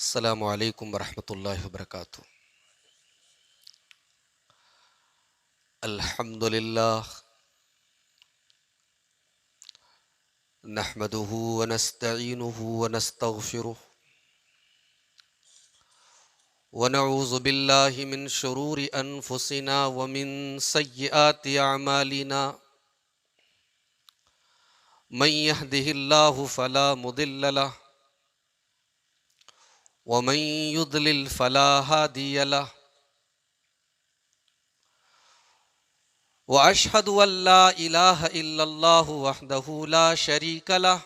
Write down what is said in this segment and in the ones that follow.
السلام علیکم ورحمۃ اللہ وبرکاتہ۔ الحمد للہ نحمده ونستعینه ونستغفره ونعوذ باللہ من شرور انفسنا ومن سیئات اعمالنا من يهده اللہ فلا مضل له ومن يضلل فلا هادي له واشهد ان لا اله الا الله وحده لا شريك له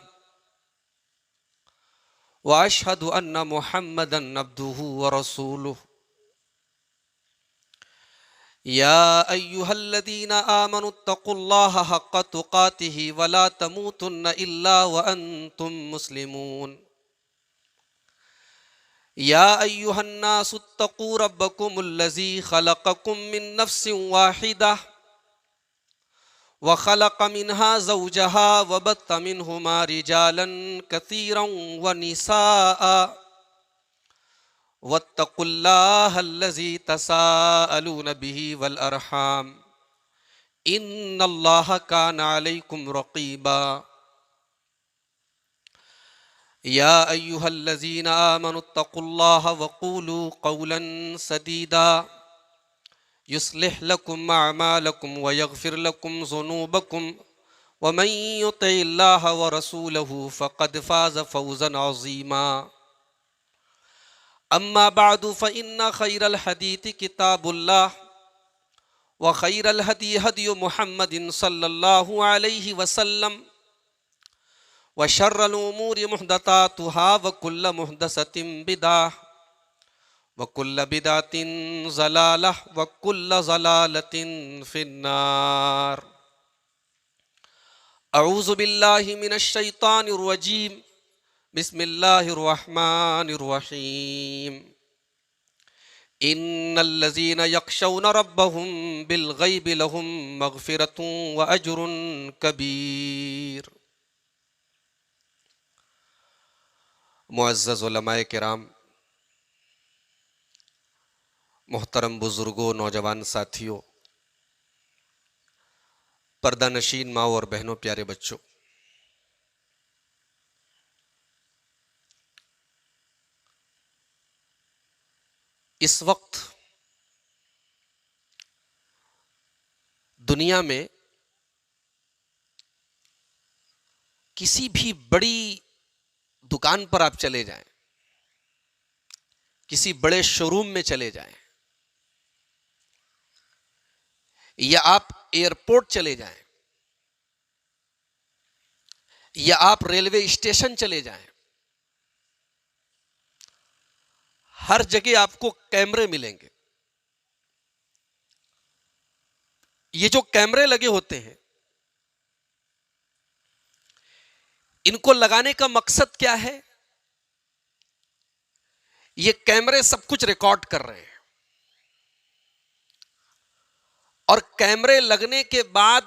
واشهد ان محمدا عبده ورسوله يا ايها الذين امنوا اتقوا الله حق تقاته ولا تموتن الا وانتم مسلمون يا ايها الناس اتقوا ربكم الذي خلقكم من نفس واحده وخلق منها زوجها وبث منهما رجالا كثيرا ونساء واتقوا الله الذي تساءلون به والأرحام إن الله كان عليكم رقيبا يا أيها الذين آمنوا اتقوا الله وقولوا قولا سديدا يصلح لكم أعمالكم ويغفر لكم ذنوبكم ومن يطع الله ورسوله فقد فاز فوزا عظيما أما بعد فإن خير الحديث كتاب الله وخير الهدي هدي محمد صلى الله عليه وسلم وشر الأمور محدثاتها وكل محدثة بدعة وَكُلَّ بِدْعَةٍ ضَلَالَةٍ وَكُلَّ ضَلَالَةٍ فِي النَّارِ۔ اعوذ باللہ من الشیطان الرجیم، بسم اللہ الرحمن الرحیم۔ ان الذین یخشون ربهم بالغیب لهم مغفرۃ واجر کبیر۔ معزز علماء کرام، محترم بزرگوں، نوجوان ساتھیوں، پردہ نشین ماں اور بہنوں، پیارے بچوں، اس وقت دنیا میں کسی بھی بڑی دکان پر آپ چلے جائیں، کسی بڑے شو روم میں چلے جائیں، یا آپ ایئرپورٹ چلے جائیں، یا آپ ریلوے اسٹیشن چلے جائیں، ہر جگہ آپ کو کیمرے ملیں گے۔ یہ جو کیمرے لگے ہوتے ہیں، ان کو لگانے کا مقصد کیا ہے؟ یہ کیمرے سب کچھ ریکارڈ کر رہے ہیں، اور کیمرے لگنے کے بعد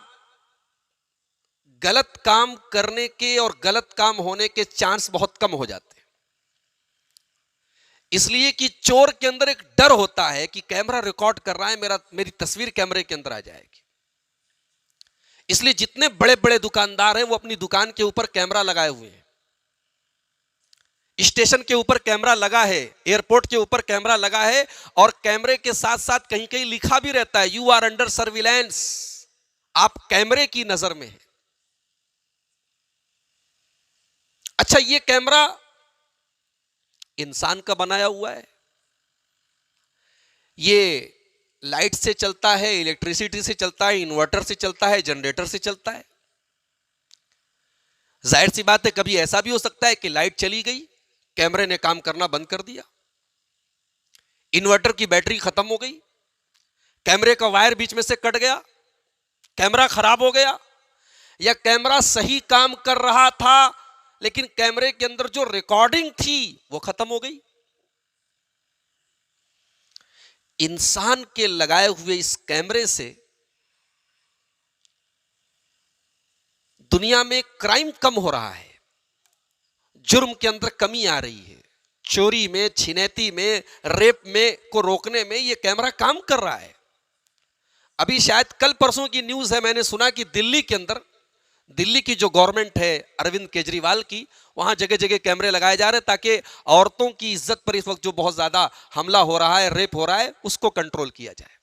غلط کام کرنے کے اور غلط کام ہونے کے چانس بہت کم ہو جاتے ہیں، اس لیے کہ چور کے اندر ایک ڈر ہوتا ہے کہ کیمرہ ریکارڈ کر رہا ہے، میری تصویر کیمرے کے اندر آ جائے گی۔ اس لیے جتنے بڑے بڑے دکاندار ہیں وہ اپنی دکان کے اوپر کیمرہ لگائے ہوئے ہیں، اسٹیشن کے اوپر کیمرہ لگا ہے، ایئرپورٹ کے اوپر کیمرہ لگا ہے، اور کیمرے کے ساتھ ساتھ کہیں کہیں لکھا بھی رہتا ہے یو آر انڈر سرویلنس، آپ کیمرے کی نظر میں ہیں۔ اچھا، یہ کیمرہ انسان کا بنایا ہوا ہے، یہ لائٹ سے چلتا ہے، الیکٹریسٹی سے چلتا ہے، انورٹر سے چلتا ہے، جنریٹر سے چلتا ہے۔ ظاہر سی بات ہے کبھی ایسا بھی ہو سکتا ہے کہ لائٹ چلی گئی، کیمرے نے کام کرنا بند کر دیا، انورٹر کی بیٹری ختم ہو گئی، کیمرے کا وائر بیچ میں سے کٹ گیا، کیمرہ خراب ہو گیا، یا کیمرہ صحیح کام کر رہا تھا لیکن کیمرے کے اندر جو ریکارڈنگ تھی وہ ختم ہو گئی۔ انسان کے لگائے ہوئے اس کیمرے سے دنیا میں کرائم کم ہو رہا ہے، جرم کے اندر کمی آ رہی ہے، چوری میں، چھینیتی میں، ریپ میں کو روکنے میں یہ کیمرہ کام کر رہا ہے. ابھی شاید کل پرسوں کی نیوز ہے، میں نے سنا کہ دلی کے اندر، دلی کی جو گورنمنٹ ہے اروند کیجریوال کی، وہاں جگہ جگہ کیمرے لگائے جا رہے ہیں تاکہ عورتوں کی عزت پر اس وقت جو بہت زیادہ حملہ ہو رہا ہے، ریپ ہو رہا ہے، اس کو کنٹرول کیا جائے.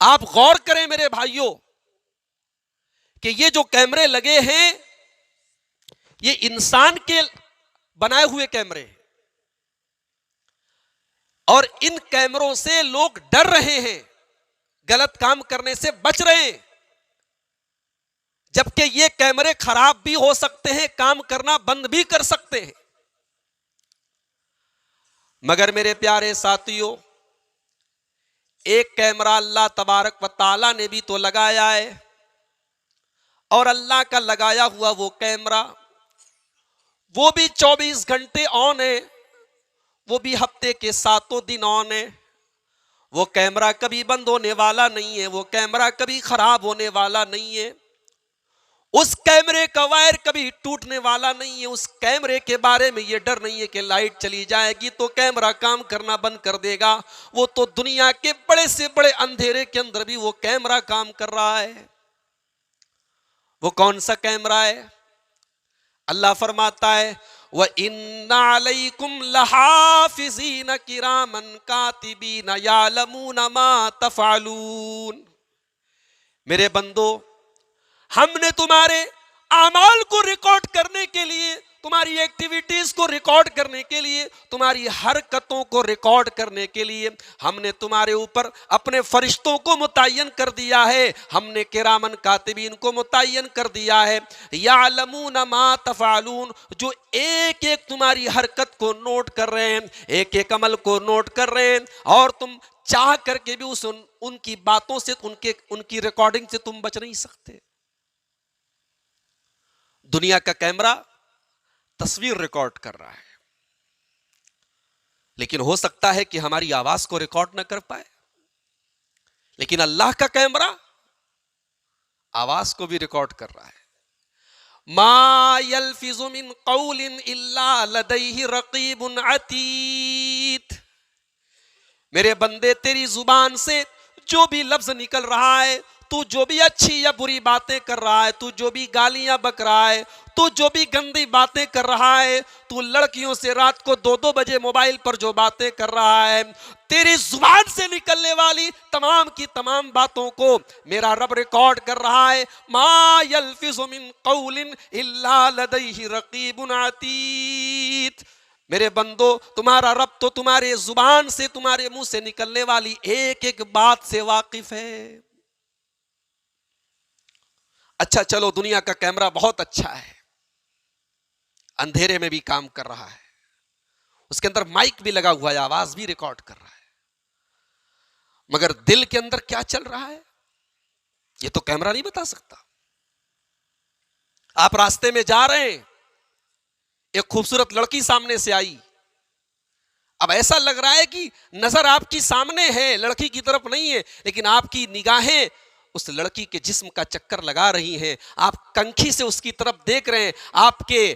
آپ غور کریں میرے بھائیوں کہ یہ جو کیمرے لگے ہیں یہ انسان کے بنائے ہوئے کیمرے ہیں، اور ان کیمروں سے لوگ ڈر رہے ہیں، غلط کام کرنے سے بچ رہے ہیں، جبکہ یہ کیمرے خراب بھی ہو سکتے ہیں، کام کرنا بند بھی کر سکتے ہیں. مگر میرے پیارے ساتھیوں، ایک کیمرہ اللہ تبارک و تعالی نے بھی تو لگایا ہے، اور اللہ کا لگایا ہوا وہ کیمرہ وہ بھی 24 گھنٹے آن ہے، وہ بھی ہفتے کے 7 دن آن ہے. وہ کیمرہ کبھی بند ہونے والا نہیں ہے، وہ کیمرہ کبھی خراب ہونے والا نہیں ہے، اس کیمرے کا وائر کبھی ٹوٹنے والا نہیں ہے. اس کیمرے کے بارے میں یہ ڈر نہیں ہے کہ لائٹ چلی جائے گی تو کیمرہ کام کرنا بند کر دے گا. وہ تو دنیا کے بڑے سے بڑے اندھیرے کے اندر بھی وہ کیمرہ کام کر رہا ہے. وہ کون سا کیمرہ ہے؟ اللہ فرماتا ہے وَإِنَّ عَلَيْكُمْ لَحَافِظِينَ كِرَامًا كَاتِبِينَ يَعْلَمُونَ مَا تَفْعَلُونَ. میرے بندو، ہم نے تمہارے اعمال کو ریکارڈ کرنے کے لیے، تمہاری ایکٹیویٹیز کو ریکارڈ کرنے کے لیے، تمہاری حرکتوں کو ریکارڈ کرنے کے لیے ہم نے تمہارے اوپر اپنے فرشتوں کو متعین کر دیا ہے. ہم نے کرامن کاتبین کو متعین کر دیا ہے. یعلمون ما تفعلون، جو ایک ایک تمہاری حرکت کو نوٹ کر رہے ہیں، ایک ایک عمل کو نوٹ کر رہے ہیں، اور تم چاہ کر کے بھی ان کی باتوں سے، ان کی ریکارڈنگ سے تم بچ نہیں سکتے. دنیا کا کیمرہ تصویر ریکارڈ کر رہا ہے، لیکن ہو سکتا ہے کہ ہماری آواز کو ریکارڈ نہ کر پائے، لیکن اللہ کا کیمرہ آواز کو بھی ریکارڈ کر رہا ہے. ما یلفظ من قول الا لدیہ رقیب عتید. میرے بندے، تیری زبان سے جو بھی لفظ نکل رہا ہے، تو جو بھی اچھی یا بری باتیں کر رہا ہے، تو جو بھی گالیاں بک رہا ہے، تو جو بھی گندی باتیں کر رہا ہے، تو لڑکیوں سے رات کو 2 بجے موبائل پر جو باتیں کر رہا ہے، تیری زبان سے نکلنے والی تمام کی تمام باتوں کو میرا رب ریکارڈ کر رہا ہے. ما یلفظ من قول الا لدیہ رقیب عتید. میرے بندو، تمہارا رب تو تمہارے زبان سے، تمہارے منہ سے نکلنے والی ایک ایک بات سے واقف ہے. اچھا چلو، دنیا کا کیمرہ بہت اچھا ہے، اندھیرے میں بھی کام کر رہا ہے، اس کے اندر مائک بھی لگا ہوا ہے، آواز بھی ریکارڈ کر رہا ہے. مگر دل کے اندر کیا چل رہا ہے یہ تو کیمرہ نہیں بتا سکتا. آپ راستے میں جا رہے ہیں، ایک خوبصورت لڑکی سامنے سے آئی، اب ایسا لگ رہا ہے کہ نظر آپ کی سامنے ہے، لڑکی کی طرف نہیں ہے، لیکن آپ کی نگاہیں اس لڑکی کے جسم کا چکر لگا رہی ہیں. آپ کنکھی سے اس کی طرف دیکھ رہے ہیں. آپ کے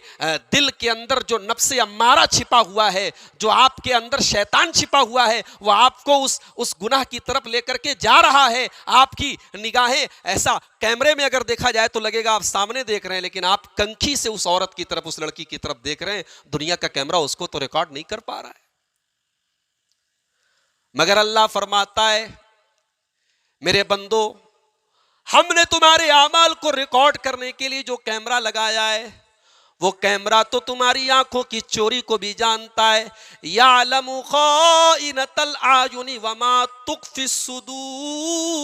دل کے اندر جو نفس امارہ چھپا ہوا ہے، جو آپ کے اندر شیطان چھپا ہوا ہے، وہ آپ کو اس گناہ کی طرف لے کر کے جا رہا ہے. آپ کی نگاہیں ایسا کیمرے میں اگر دیکھا جائے تو لگے گا آپ سامنے دیکھ رہے ہیں، لیکن آپ کنکھی سے اس عورت کی طرف، اس لڑکی کی طرف دیکھ رہے ہیں. دنیا کا کیمرہ اس کو تو ریکارڈ نہیں کر پا رہا ہے. مگر اللہ فرماتا ہے میرے بندو، ہم نے تمہارے اعمال کو ریکارڈ کرنے کے لیے جو کیمرہ لگایا ہے، وہ کیمرہ تو تمہاری آنکھوں کی چوری کو بھی جانتا ہے. یعلم خائنۃ الاعین وما تخفی الصدور.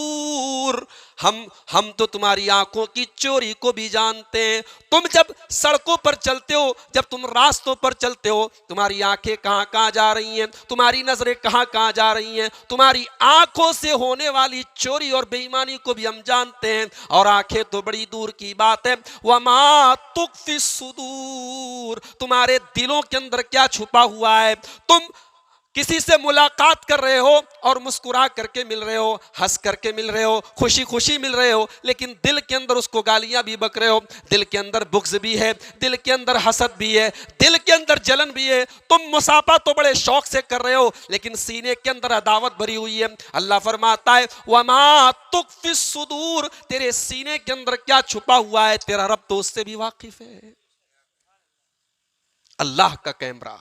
ہم تو تمہاری آنکھوں کی چوری کو بھی جانتے ہیں. تم جب سڑکوں پر چلتے ہو، جب تم راستوں پر چلتے ہو، تمہاری آنکھیں کہاں کہاں جا رہی ہیں، تمہاری نظریں کہاں کہاں جا رہی ہیں. تمہاری آنکھوں سے ہونے والی چوری اور بے ایمانی کو بھی ہم جانتے ہیں، اور آنکھیں تو بڑی دور کی بات ہے. وما تخفی الصدور، تمہارے دلوں کے اندر کیا چھپا ہوا ہے، تم کسی سے ملاقات کر رہے ہو اور مسکرا کر کے مل رہے ہو، ہنس کر کے مل رہے ہو، خوشی خوشی مل رہے ہو، لیکن دل کے اندر اس کو گالیاں بھی بک رہے ہو، دل کے اندر بغض بھی ہے، دل کے اندر حسد بھی ہے، دل کے اندر جلن بھی ہے. تم مصافحہ تو بڑے شوق سے کر رہے ہو لیکن سینے کے اندر عداوت بھری ہوئی ہے. اللہ فرماتا ہے وَمَا تُخْفِي الصُّدُورُ، تیرے سینے کے اندر کیا چھپا ہوا ہے تیرا رب تو اس سے بھی واقف ہے. اللہ کا کیمرہ،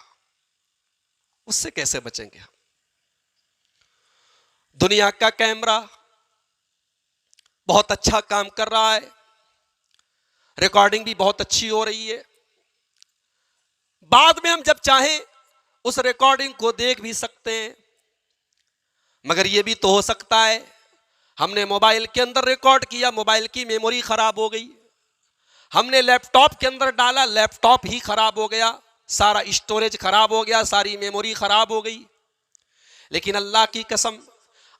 اس سے کیسے بچیں گے ہم؟ دنیا کا کیمرہ بہت اچھا کام کر رہا ہے، ریکارڈنگ بھی بہت اچھی ہو رہی ہے، بعد میں ہم جب چاہیں اس ریکارڈنگ کو دیکھ بھی سکتے ہیں. مگر یہ بھی تو ہو سکتا ہے ہم نے موبائل کے اندر ریکارڈ کیا، موبائل کی میموری خراب ہو گئی، ہم نے لیپ ٹاپ کے اندر ڈالا، لیپ ٹاپ ہی خراب ہو گیا، سارا اسٹوریج خراب ہو گیا، ساری میموری خراب ہو گئی. لیکن اللہ کی قسم،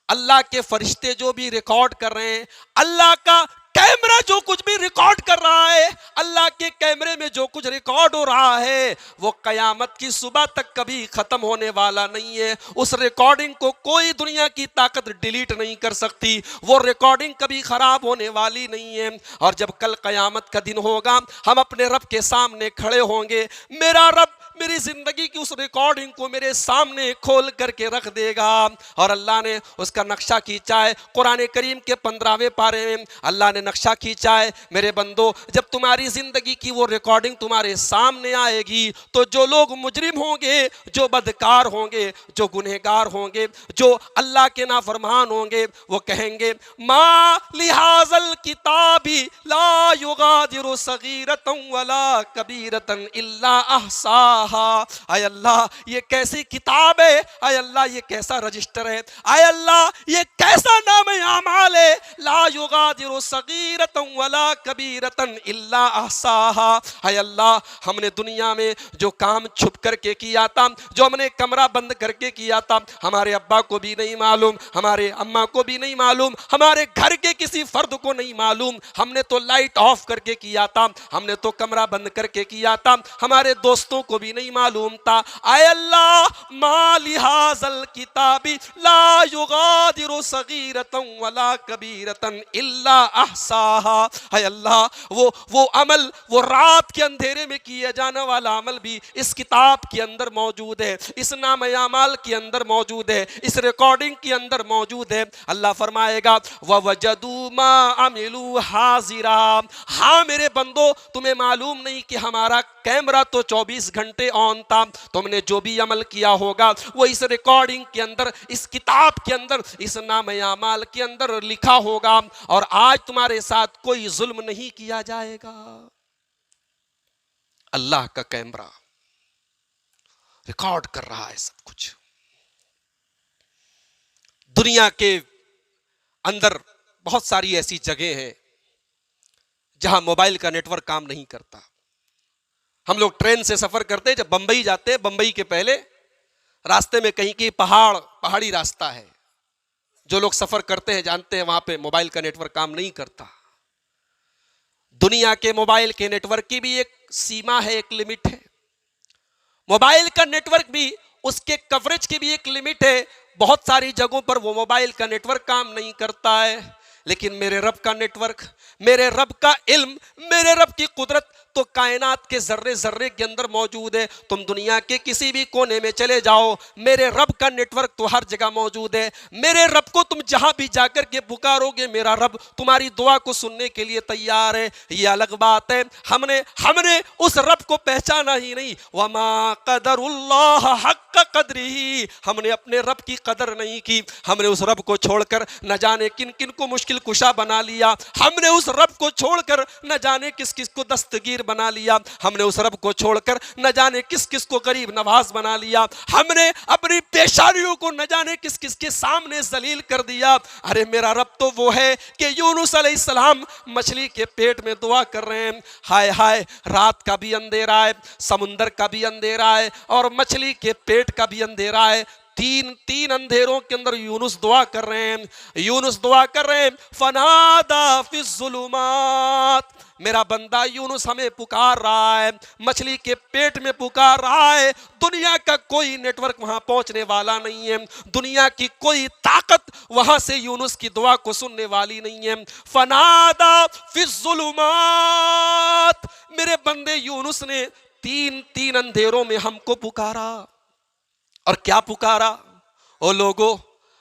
اللہ کے فرشتے جو بھی ریکارڈ کر رہے ہیں، اللہ کا کیمرہ جو کچھ بھی ریکارڈ کر رہا ہے، اللہ کے کیمرے میں جو کچھ ریکارڈ ہو رہا ہے وہ قیامت کی صبح تک کبھی ختم ہونے والا نہیں ہے. اس ریکارڈنگ کو کوئی دنیا کی طاقت ڈیلیٹ نہیں کر سکتی، وہ ریکارڈنگ کبھی خراب ہونے والی نہیں ہے. اور جب کل قیامت کا دن ہوگا، ہم اپنے رب کے سامنے کھڑے ہوں گے، میرا رب میری زندگی کی اس ریکارڈنگ کو میرے سامنے کھول کر کے رکھ دے گا. اور اللہ نے اس کا نقشہ کھینچا ہے قرآن کریم کے 15ویں پارے میں. اللہ نے نقشہ کھینچا ہے میرے بندو، جب تمہاری زندگی کی وہ ریکارڈنگ تمہارے سامنے آئے گی تو جو لوگ مجرم ہوں گے، جو بدکار ہوں گے، جو گنہگار ہوں گے، جو اللہ کے نافرمان ہوں گے، وہ کہیں گے ما لہذا الکتاب لا یغادر صغیرۃ ولا کبیرۃ الا احصاها. اے اللہ یہ کیسی کتاب ہے، اے اللہ یہ کیسا رجسٹر ہے، اے اللہ یہ کیسا نام اعمال ہے، لا یغادر صغیرۃ ولا کبیرۃ الا احصاها. اے اللہ ہم نے دنیا میں جو کام چھپ کر کے کیا تھا، جو ہم نے کمرہ بند کر کے کیا تھا، ہمارے ابا کو بھی نہیں معلوم، ہمارے اماں کو بھی نہیں معلوم، ہمارے گھر کے کسی فرد کو نہیں معلوم، ہم نے تو لائٹ آف کر کے کیا تھا، ہم نے تو کمرہ بند کر کے کیا تھا، ہمارے دوستوں کو بھی نہیں معلوم تھا. اے اللہ ما لہذا الکتاب لا یغادر صغیرۃ ولا کبیرۃ الا احصاها. اے اللہ وہ عمل، وہ رات کے اندھیرے میں کیا جانے والا عمل بھی اس کتاب کے اندر موجود ہے، اس نام اعمال کے اندر موجود ہے، اس ریکارڈنگ کے اندر موجود ہے. اللہ فرمائے گا وَوَجَدُوا مَا عَمِلُوا حَاضِرًا. ہاں میرے بندو تمہیں معلوم نہیں کہ ہمارا کیمرہ تو 24 گھنٹے آن تھا، تم نے جو بھی عمل کیا ہوگا وہ اس ریکارڈنگ کے اندر، اس کتاب کے اندر، اس نام اعمال کے اندر لکھا ہوگا. اور آج تمہارے ساتھ کوئی ظلم نہیں کیا جائے گا. اللہ کا کیمرہ ریکارڈ کر رہا ہے سب کچھ. دنیا کے اندر بہت ساری ایسی جگہیں ہیں جہاں موبائل کا نیٹ ورک کام نہیں کرتا. ہم لوگ ٹرین سے سفر کرتے ہیں، جب بمبئی جاتے ہیں، بمبئی کے پہلے راستے میں کہیں کہیں پہاڑی راستہ ہے، جو لوگ سفر کرتے ہیں جانتے ہیں وہاں پہ موبائل کا نیٹ ورک کام نہیں کرتا. دنیا کے موبائل کے نیٹ ورک کی بھی ایک سیما ہے، ایک لمٹ ہے. موبائل کا نیٹ ورک بھی، اس کے کوریج کی بھی ایک لمٹ ہے. بہت ساری جگہوں پر وہ موبائل کا نیٹ ورک کام نہیں کرتا ہے، لیکن میرے رب کا نیٹ ورک، میرے رب کا علم، میرے رب کی قدرت تو کائنات کے ذرے ذرے کے اندر موجود ہے. تم دنیا کے کسی بھی کونے میں چلے جاؤ، میرے رب کا نیٹ ورک تو ہر جگہ موجود ہے. میرے رب کو تم جہاں بھی جا کر کے پکارو گے، میرا رب تمہاری دعا کو سننے کے لیے تیار ہے. یہ الگ بات ہے ہم نے اس رب کو پہچانا ہی نہیں. وما قدر اللہ حق قدرہ، ہم نے اپنے رب کی قدر نہیں کی. ہم نے اس رب کو چھوڑ کر نہ جانے کن کن کو مشکل کشا بنا لیا. ہم نے اس رب کو چھوڑ کر نہ جانے کس کس کو دستگیر بنا لیا. ہم نے اس رب کو چھوڑ کر نہ جانے کس کس کو غریب نواز بنا لیا. ہم نے اپنی پیشانیوں کو نہ جانے کس کس کے سامنے ذلیل کر دیا. ارے میرا رب تو وہ ہے کہ یونس علیہ السلام مچھلی کے پیٹ میں دعا کر رہے ہیں، ہائے ہائے رات کا بھی اندھیرا ہے، سمندر کا بھی اندھیرا ہے، اور مچھلی کے پیٹ کا بھی اندھیرا ہے. تین اندھیروں کے اندر یونس دعا کر رہے ہیں، یونس دعا کر رہے ہیں، فنادا فی الظلمات، میرا بندہ یونس ہمیں پکار رہا ہے، مچھلی کے پیٹ میں پکار رہا ہے، دنیا کا کوئی نیٹ ورک وہاں پہنچنے والا نہیں ہے، دنیا کی کوئی طاقت وہاں سے یونس کی دعا کو سننے والی نہیں ہے، فنادا فی الظلمات، میرے بندے یونس نے تین اندھیروں میں ہم کو پکارا، اور کیا پکارا؟ او لوگو،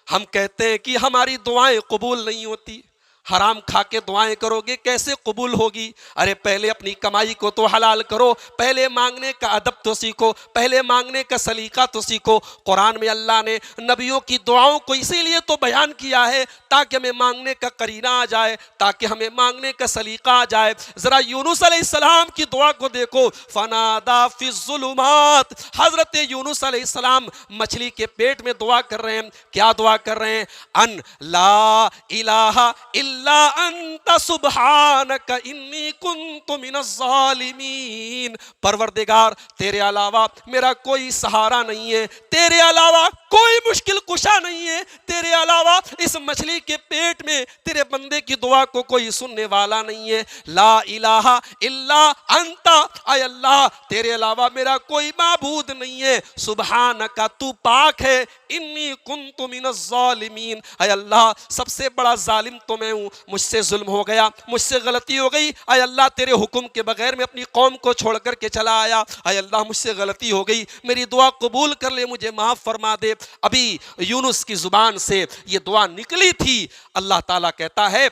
ہم کہتے ہیں کہ ہماری دعائیں قبول نہیں ہوتی، حرام کھا کے دعائیں کرو گے کیسے قبول ہوگی؟ ارے پہلے اپنی کمائی کو تو حلال کرو، پہلے مانگنے کا ادب تو سیکھو، پہلے مانگنے کا سلیقہ تو سیکھو۔ قرآن میں اللہ نے نبیوں کی دعاؤں کو اسی لیے تو بیان کیا ہے تاکہ ہمیں مانگنے کا قرینہ آ جائے، تاکہ ہمیں مانگنے کا سلیقہ آ جائے۔ ذرا یونس علیہ السلام کی دعا کو دیکھو، فنادا فی الظلمات، حضرت یونس علیہ السلام مچھلی کے پیٹ میں دعا کر رہے ہیں، کیا دعا کر رہے ہیں؟ ان لا الہ الا انت سبحانک انی کنت من الظالمین، پروردگار تیرے علاوہ میرا کوئی سہارا نہیں ہے، تیرے علاوہ کوئی مشکل کشا نہیں ہے، تیرے علاوہ اس مچھلی کے پیٹ میں تیرے بندے کی دعا کو کوئی سننے والا نہیں ہے، لا الہ الا انت، اے اللہ تیرے علاوہ میرا کوئی معبود نہیں ہے، سبحانک تو پاک ہے، انی کنت من الظالمین، اے اللہ سب سے بڑا ظالم تو میں ہوں، مجھ سے ظلم ہو گیا، مجھ سے غلطی ہو گئی، اے اللہ تیرے حکم کے بغیر میں اپنی قوم کو چھوڑ کر کے چلا آیا، اے اللہ مجھ سے غلطی ہو گئی، میری دعا قبول کر لے، مجھے معاف فرما دے۔ ابھی یونس کی زبان سے یہ دعا نکلی تھی، اللہ تعالیٰ کہتا ہے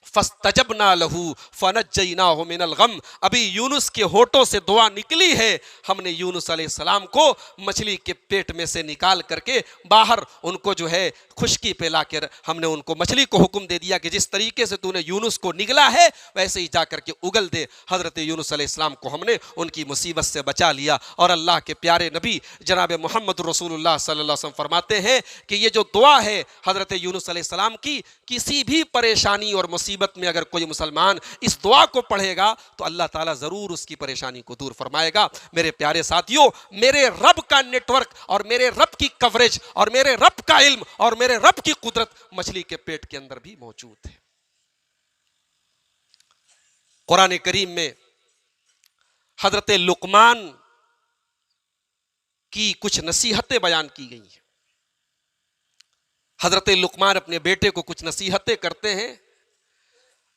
فاستجبنا لہ فنجیناہ من الغم، ابھی یونس کے ہونٹوں سے دعا نکلی ہے، ہم نے یونس علیہ السلام کو مچھلی کے پیٹ میں سے نکال کر کے باہر ان کو جو ہے خشکی پہ لا کر ہم نے ان کو مچھلی کو حکم دے دیا کہ جس طریقے سے تو نے یونس کو نگلا ہے ویسے ہی جا کر کے اگل دے۔ حضرت یونس علیہ السلام کو ہم نے ان کی مصیبت سے بچا لیا، اور اللہ کے پیارے نبی جناب محمد رسول اللہ صلی اللہ علیہ وسلم فرماتے ہیں کہ یہ جو دعا ہے حضرت یونس علیہ السلام کی، کسی بھی پریشانی اور مصیبت میں اگر کوئی مسلمان اس دعا کو پڑھے گا تو اللہ تعالیٰ ضرور اس کی پریشانی کو دور فرمائے گا۔ میرے پیارے ساتھیوں، میرے رب کا نیٹ ورک اور میرے رب کی کوریج اور میرے رب کا علم اور میرے رب کی قدرت مچھلی کے پیٹ کے اندر بھی موجود ہے۔ قرآن کریم میں حضرت لقمان کی کچھ نصیحتیں بیان کی گئی ہیں۔ حضرت لقمان اپنے بیٹے کو کچھ نصیحتیں کرتے ہیں،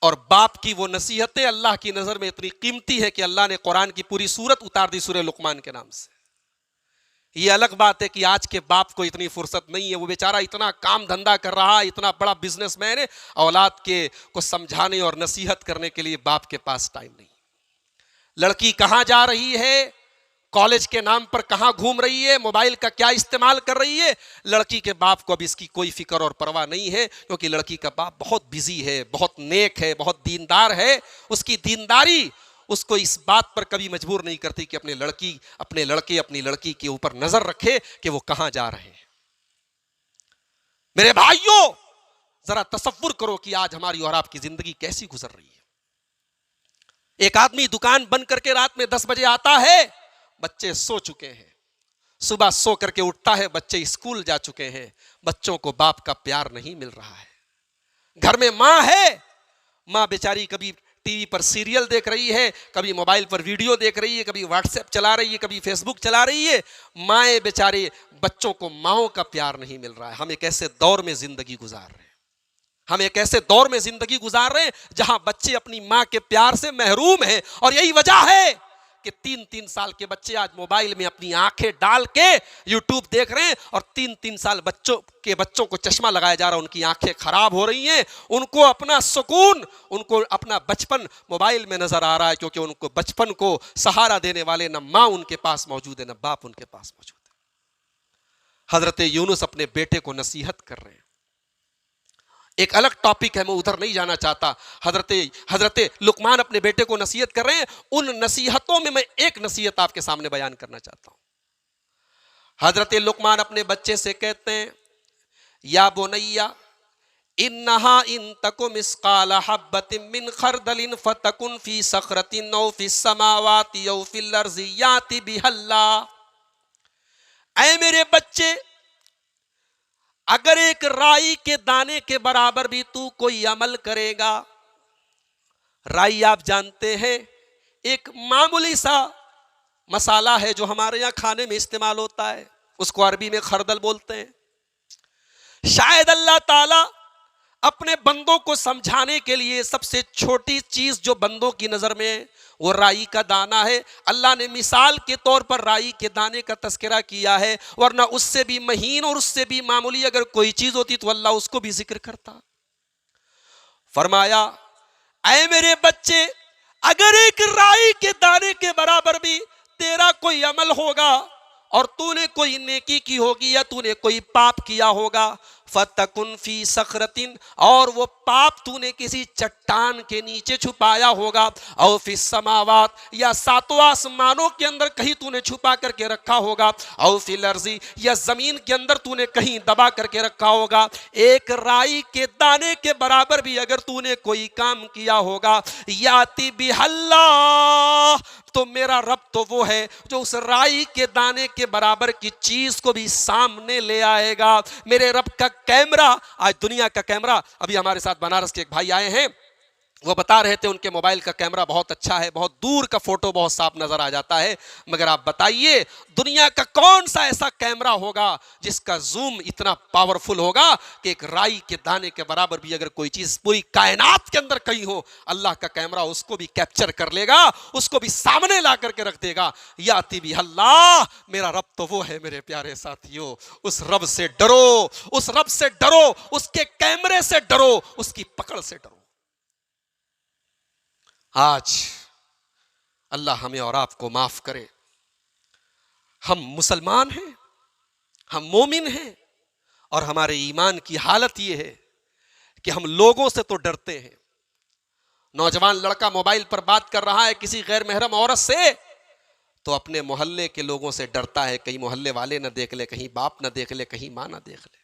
اور باپ کی وہ نصیحتیں اللہ کی نظر میں اتنی قیمتی ہے کہ اللہ نے قرآن کی پوری سورت اتار دی سورہ لقمان کے نام سے۔ یہ الگ بات ہے کہ آج کے باپ کو اتنی فرصت نہیں ہے، وہ بیچارہ اتنا کام دھندا کر رہا ہے، اتنا بڑا بزنس مین ہے، اولاد کے کو سمجھانے اور نصیحت کرنے کے لیے باپ کے پاس ٹائم نہیں۔ لڑکی کہاں جا رہی ہے، کالج کے نام پر کہاں گھوم رہی ہے، موبائل کا کیا استعمال کر رہی ہے، لڑکی کے باپ کو اب اس کی کوئی فکر اور پرواہ نہیں ہے، کیونکہ لڑکی کا باپ بہت بزی ہے، بہت نیک ہے، بہت دیندار ہے۔ اس کی دینداری اس کو اس بات پر کبھی مجبور نہیں کرتی کہ اپنے لڑکے اپنی لڑکی کے اوپر نظر رکھے کہ وہ کہاں جا رہے ہیں۔ میرے بھائیوں، ذرا تصور کرو کہ آج ہماری اور آپ کی زندگی کیسی گزر رہی ہے۔ ایک آدمی دکان بند کر کے رات میں 10 بجے آتا ہے، بچے سو چکے ہیں، صبح سو کر کے اٹھتا ہے، بچے اسکول جا چکے ہیں، بچوں کو باپ کا پیار نہیں مل رہا ہے۔ گھر میں ماں ہے، ماں بیچاری کبھی ٹی وی پر سیریل دیکھ رہی ہے، کبھی موبائل پر ویڈیو دیکھ رہی ہے، کبھی واٹس ایپ چلا رہی ہے، کبھی فیس بک چلا رہی ہے۔ مائیں بیچارے بچوں کو ماؤں کا پیار نہیں مل رہا ہے۔ ہم ایک ایسے دور میں زندگی گزار رہے ہیں، ہم ایک ایسے دور میں زندگی گزار رہے ہیں جہاں بچے اپنی ماں کے پیار سے محروم ہیں، اور یہی وجہ ہے کہ 3 سال کے بچے آج موبائل میں اپنی آنکھیں ڈال کے یوٹیوب دیکھ رہے ہیں، اور 3 سال بچوں کو چشمہ لگایا جا رہا ہے، ان کی آنکھیں خراب ہو رہی ہیں، ان کو اپنا سکون، ان کو اپنا بچپن موبائل میں نظر آ رہا ہے، کیونکہ ان کو بچپن کو سہارا دینے والے نہ ماں ان کے پاس موجود ہے، نہ باپ ان کے پاس موجود ہے۔ حضرت یونس اپنے بیٹے کو نصیحت کر رہے ہیں۔ ایک الگ ٹاپک ہے، میں ادھر نہیں جانا چاہتا۔ حضرت لقمان اپنے بیٹے کو نصیحت کر رہے ہیں، ان نصیحتوں میں ایک نصیحت آپ کے سامنے بیان کرنا چاہتا ہوں۔ حضرت لقمان اپنے بچے سے کہتے ہیں، یا بنیا انہا ان تک مثقال حبۃ من خردل فتکن فی صخرۃ او فی السماوات او فی الارض یأتی بہا اللہ۔ اے میرے بچے، اگر ایک رائی کے دانے کے برابر بھی تو کوئی عمل کرے گا. رائی آپ جانتے ہیں ایک معمولی سا مسالہ ہے جو ہمارے یہاں کھانے میں استعمال ہوتا ہے, اس کو عربی میں خردل بولتے ہیں. شاید اللہ تعالی اپنے بندوں کو سمجھانے کے لیے سب سے چھوٹی چیز جو بندوں کی نظر میں ہے وہ رائی کا دانہ ہے, اللہ نے مثال کے طور پر رائی کے دانے کا تذکرہ کیا ہے, ورنہ اس سے بھی مہین اور اس سے بھی معمولی اگر کوئی چیز ہوتی تو اللہ اس کو بھی ذکر کرتا. فرمایا اے میرے بچے, اگر ایک رائی کے دانے کے برابر بھی تیرا کوئی عمل ہوگا اور تو نے کوئی نیکی کی ہوگی یا تو نے کوئی پاپ کیا ہوگا, فَتَكُنْ فِي صَخْرَةٍ, اور وہ پاپ تو نے کسی چٹان کے نیچے چھپایا ہوگا, او فی السماوات, یا ساتوں آسمانوں کے اندر کہیں تو نے چھپا کر کے رکھا ہوگا, او فی الارض, یا زمین کے اندر تو نے کہیں دبا کر کے رکھا ہوگا. ایک رائی کے دانے کے برابر بھی اگر تو نے کوئی کام کیا ہوگا, یاتی بہ اللہ, تو میرا رب تو وہ ہے جو اس رائی کے دانے کے برابر کی چیز کو بھی سامنے لے آئے گا. میرے رب کا کیمرہ, آج دنیا کا کیمرہ, ابھی ہمارے ساتھ بنارس کے ایک بھائی آئے ہیں, وہ بتا رہے تھے ان کے موبائل کا کیمرہ بہت اچھا ہے, بہت دور کا فوٹو بہت صاف نظر آ جاتا ہے, مگر آپ بتائیے دنیا کا کون سا ایسا کیمرہ ہوگا جس کا زوم اتنا پاورفل ہوگا کہ ایک رائی کے دانے کے برابر بھی اگر کوئی چیز پوری کائنات کے اندر کہیں ہو, اللہ کا کیمرہ اس کو بھی کیپچر کر لے گا, اس کو بھی سامنے لا کر کے رکھ دے گا. یاتی بھی اللہ, میرا رب تو وہ ہے میرے پیارے ساتھیوں. اس رب سے ڈرو, اس رب سے ڈرو, اس کے کیمرے سے ڈرو, اس کی پکڑ سے ڈرو. آج اللہ ہمیں اور آپ کو معاف کرے, ہم مسلمان ہیں, ہم مومن ہیں, اور ہمارے ایمان کی حالت یہ ہے کہ ہم لوگوں سے تو ڈرتے ہیں. نوجوان لڑکا موبائل پر بات کر رہا ہے کسی غیر محرم عورت سے تو اپنے محلے کے لوگوں سے ڈرتا ہے, کہیں محلے والے نہ دیکھ لے, کہیں باپ نہ دیکھ لے, کہیں ماں نہ دیکھ لے.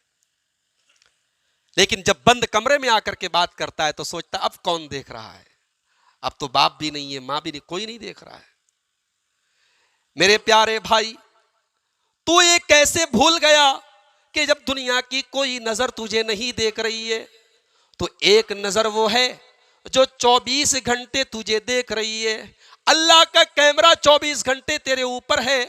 لیکن جب بند کمرے میں آ کر کے بات کرتا ہے تو سوچتا اب کون دیکھ رہا ہے, اب تو باپ بھی نہیں ہے, ماں بھی نہیں, کوئی نہیں دیکھ رہا ہے. میرے پیارے بھائی, تو یہ کیسے بھول گیا کہ جب دنیا کی کوئی نظر تجھے نہیں دیکھ رہی ہے تو ایک نظر وہ ہے جو 24 گھنٹے تجھے دیکھ رہی ہے. اللہ کا کیمرہ 24 گھنٹے تیرے اوپر ہے,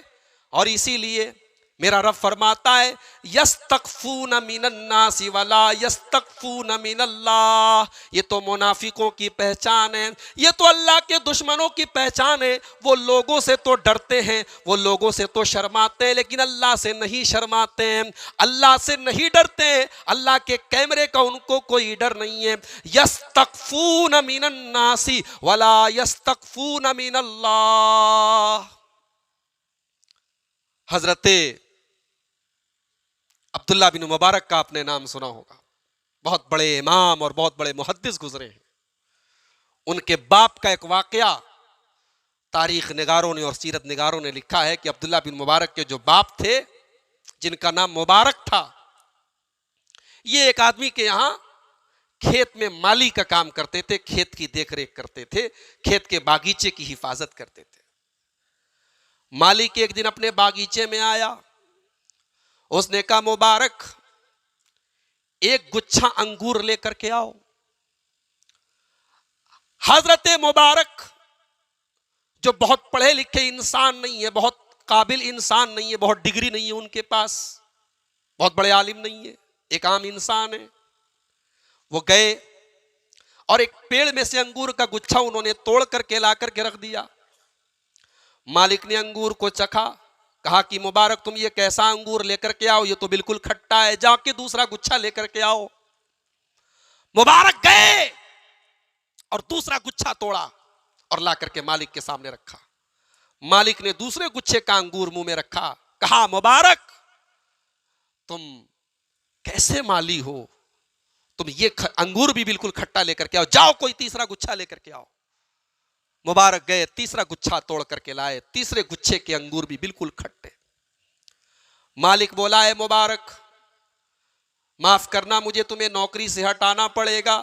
اور اسی لیے میرا رب فرماتا ہے یستخفون من الناس ولا یستخفون من اللہ. یہ تو منافقوں کی پہچان ہے, یہ تو اللہ کے دشمنوں کی پہچان ہے. وہ لوگوں سے تو ڈرتے ہیں, وہ لوگوں سے تو شرماتے ہیں, لیکن اللہ سے نہیں شرماتے ہیں, اللہ سے نہیں ڈرتے ہیں. اللہ کے کیمرے کا ان کو کوئی ڈر نہیں ہے. یستخفون من الناس ولا یستخفون من اللہ. حضرت عبداللہ بن مبارک کا آپ نے نام سنا ہوگا, بہت بڑے امام اور بہت بڑے محدث گزرے ہیں. ان کے باپ کا ایک واقعہ تاریخ نگاروں نے اور سیرت نگاروں نے لکھا ہے کہ عبداللہ بن مبارک کے جو باپ تھے جن کا نام مبارک تھا, یہ ایک آدمی کے یہاں کھیت میں مالی کا کام کرتے تھے, کھیت کی دیکھ ریکھ کرتے تھے, کھیت کے باغیچے کی حفاظت کرتے تھے. مالک ایک دن اپنے باغیچے میں آیا, اس نے کہا مبارک ایک گچھا انگور لے کر کے آؤ. حضرت مبارک جو بہت پڑھے لکھے انسان نہیں ہے, بہت قابل انسان نہیں ہے, بہت ڈگری نہیں ہے ان کے پاس, بہت بڑے عالم نہیں ہے, ایک عام انسان ہے, وہ گئے اور ایک پیڑ میں سے انگور کا گچھا انہوں نے توڑ کر کے لا کر کے رکھ دیا. مالک نے انگور کو چکھا, کہا کہ مبارک تم یہ کیسا انگور لے کر کے آؤ, یہ تو بالکل کھٹا ہے, جا کے دوسرا گچھا لے کر کے آؤ. مبارک گئے اور دوسرا گچھا توڑا اور لا کر کے مالک کے سامنے رکھا. مالک نے دوسرے گچھے کا انگور منہ میں رکھا, کہا مبارک تم کیسے مالی ہو, تم یہ انگور بھی بالکل کھٹا لے کر کے آؤ, جاؤ کوئی تیسرا گچھا لے کر کے آؤ. مبارک گئے, تیسرا گچھا توڑ کر کے لائے, تیسرے گچھے کے انگور بھی بالکل کھٹے. مالک بولا ہے مبارک معاف کرنا, مجھے تمہیں نوکری سے ہٹانا پڑے گا.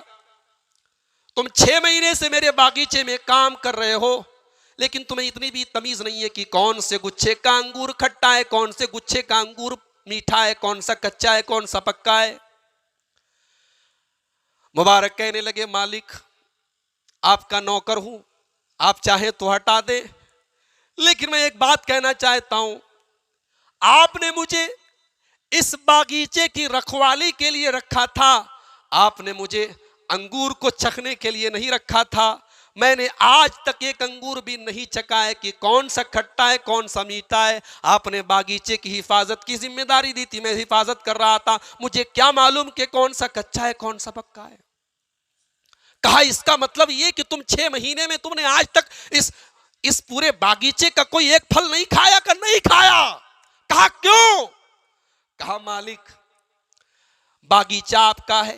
تم 6 مہینے سے میرے باغیچے میں کام کر رہے ہو, لیکن تمہیں اتنی بھی تمیز نہیں ہے کہ کون سے گچھے کا انگور کھٹا ہے, کون سے گچھے کا انگور میٹھا ہے, کون سا کچا ہے, کون سا پکا ہے. مبارک کہنے لگے مالک آپ کا نوکر ہوں, آپ چاہیں تو ہٹا دیں, لیکن میں ایک بات کہنا چاہتا ہوں, آپ نے مجھے اس باغیچے کی رکھوالی کے لیے رکھا تھا, آپ نے مجھے انگور کو چکھنے کے لیے نہیں رکھا تھا. میں نے آج تک ایک انگور بھی نہیں چکھا ہے کہ کون سا کھٹا ہے کون سا میٹھا ہے. آپ نے باغیچے کی حفاظت کی ذمہ داری دی تھی, میں حفاظت کر رہا تھا, مجھے کیا معلوم کہ کون سا کچا ہے کون سا پکا ہے. کہا اس کا مطلب یہ کہ تم 6 مہینے میں تم نے آج تک اس پورے باغیچے کا کوئی ایک پھل نہیں کھایا کہ نہیں کھایا. کہا کیوں؟ کہا مالک باغیچہ آپ کا ہے,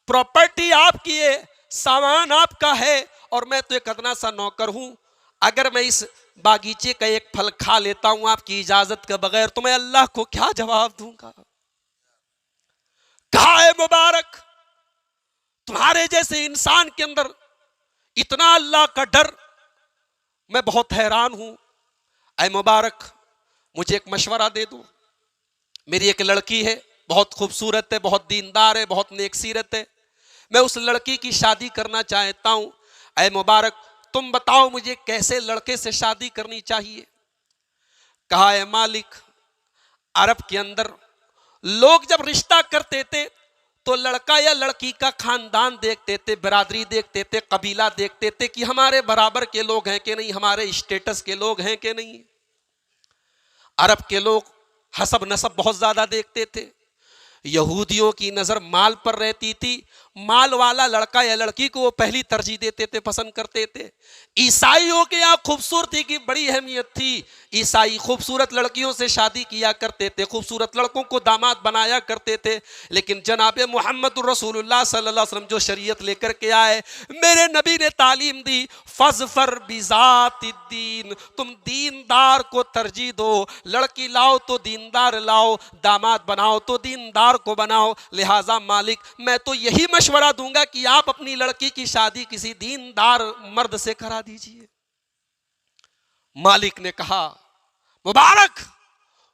پراپرٹی آپ کی ہے, سامان آپ کا ہے, اور میں تو ایک ادنا سا نوکر ہوں. اگر میں اس باغیچے کا ایک پھل کھا لیتا ہوں آپ کی اجازت کے بغیر تو میں اللہ کو کیا جواب دوں گا. کہا اے مبارک تمہارے جیسے انسان کے اندر اتنا اللہ کا ڈر, میں بہت حیران ہوں. اے مبارک مجھے ایک مشورہ دے دو. میری ایک لڑکی ہے, بہت خوبصورت ہے, بہت دیندار ہے, بہت نیک سیرت ہے, میں اس لڑکی کی شادی کرنا چاہتا ہوں. اے مبارک تم بتاؤ مجھے کیسے لڑکے سے شادی کرنی چاہیے. کہا اے مالک عرب کے اندر لوگ جب رشتہ کرتے تھے تو لڑکا یا لڑکی کا خاندان دیکھتے تھے, برادری دیکھتے تھے, قبیلہ دیکھتے تھے کہ ہمارے برابر کے لوگ ہیں کہ نہیں, ہمارے اسٹیٹس کے لوگ ہیں کہ نہیں. عرب کے لوگ حسب نسب بہت زیادہ دیکھتے تھے. یہودیوں کی نظر مال پر رہتی تھی, مال والا لڑکا یا لڑکی کو وہ پہلی ترجیح دیتے تھے, پسند کرتے تھے. عیسائیوں کے یہاں خوبصورتی کی بڑی اہمیت تھی, عیسائی خوبصورت لڑکیوں سے شادی کیا کرتے تھے, خوبصورت لڑکوں کو داماد بنایا کرتے تھے. لیکن جناب محمد رسول اللہ صلی اللہ علیہ وسلم جو شریعت لے کر کے آئے, میرے نبی نے تعلیم دی فظفر بذات الدین, تم دیندار کو ترجیح دو, لڑکی لاؤ تو دیندار لاؤ, داماد بناؤ تو دیندار کو بناؤ. لہٰذا مالک میں تو یہی مشورہ دوں گا کہ آپ اپنی لڑکی کی شادی کسی دیندار مرد سے کرا دیجئے. مالک نے کہا مبارک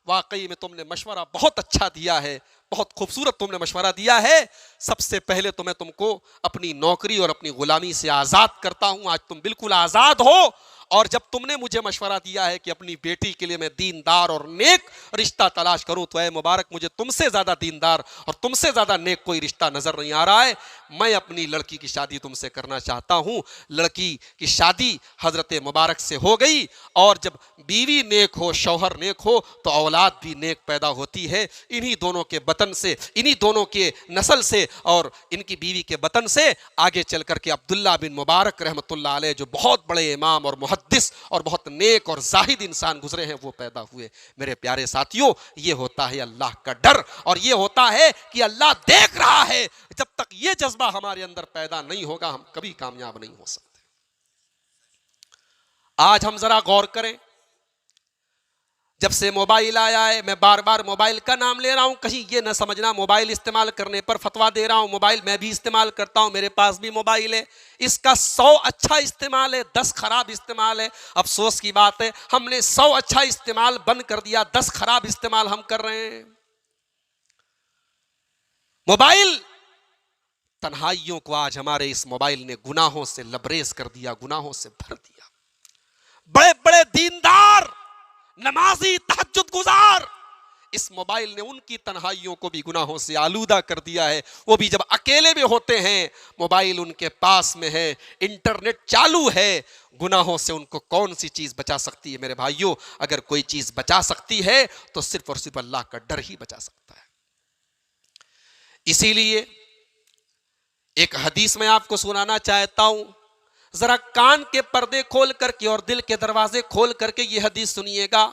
واقعی میں تم نے مشورہ بہت اچھا دیا ہے, بہت خوبصورت تم نے مشورہ دیا ہے. سب سے پہلے تو میں تم کو اپنی نوکری اور اپنی غلامی سے آزاد کرتا ہوں, آج تم بالکل آزاد ہو. اور جب تم نے مجھے مشورہ دیا ہے کہ اپنی بیٹی کے لیے میں دیندار اور نیک رشتہ تلاش کروں, تو اے مبارک مجھے تم سے زیادہ دیندار اور تم سے زیادہ نیک کوئی رشتہ نظر نہیں آ رہا ہے. میں اپنی لڑکی کی شادی تم سے کرنا چاہتا ہوں. لڑکی کی شادی حضرت مبارک سے ہو گئی, اور جب بیوی نیک ہو, شوہر نیک ہو, تو اولاد بھی نیک پیدا ہوتی ہے. انہی دونوں کے بطن سے, انہی دونوں کے نسل سے اور ان کی بیوی کے بطن سے آگے چل کر کے عبداللہ بن مبارک رحمۃ اللہ علیہ جو بہت بڑے امام اور محدث اور بہت نیک اور زاہد انسان گزرے ہیں, وہ پیدا ہوئے. میرے پیارے ساتھیوں, یہ ہوتا ہے اللہ کا ڈر, اور یہ ہوتا ہے کہ اللہ دیکھ رہا ہے. جب تک یہ جذبہ ہمارے اندر پیدا نہیں ہوگا ہم کبھی کامیاب نہیں ہو سکتے. آج ہم ذرا غور کریں, جب سے موبائل آیا ہے, میں بار بار موبائل کا نام لے رہا ہوں, کہیں یہ نہ سمجھنا موبائل استعمال کرنے پر فتویٰ دے رہا ہوں. موبائل میں بھی استعمال کرتا ہوں, میرے پاس بھی موبائل ہے. اس کا 100 اچھا استعمال ہے, 10 خراب استعمال ہے. افسوس کی بات ہے ہم نے 100 اچھا استعمال بند کر دیا, 10 خراب استعمال ہم کر رہے ہیں. موبائل تنہائیوں کو آج ہمارے اس موبائل نے گناہوں سے لبریز کر دیا, گناہوں سے بھر دیا. بڑے بڑے دیندار, نمازی, تہجد گزار, اس موبائل نے ان کی تنہائیوں کو بھی گناہوں سے آلودہ کر دیا ہے. وہ بھی جب اکیلے میں ہوتے ہیں, موبائل ان کے پاس میں ہے, انٹرنیٹ چالو ہے, گناہوں سے ان کو کون سی چیز بچا سکتی ہے؟ میرے بھائیوں, اگر کوئی چیز بچا سکتی ہے تو صرف اور صرف اللہ کا ڈر ہی بچا سکتا ہے. اسی لیے ایک حدیث میں آپ کو سنانا چاہتا ہوں, ذرا کان کے پردے کھول کر کے اور دل کے دروازے کھول کر کے یہ حدیث سنیے گا.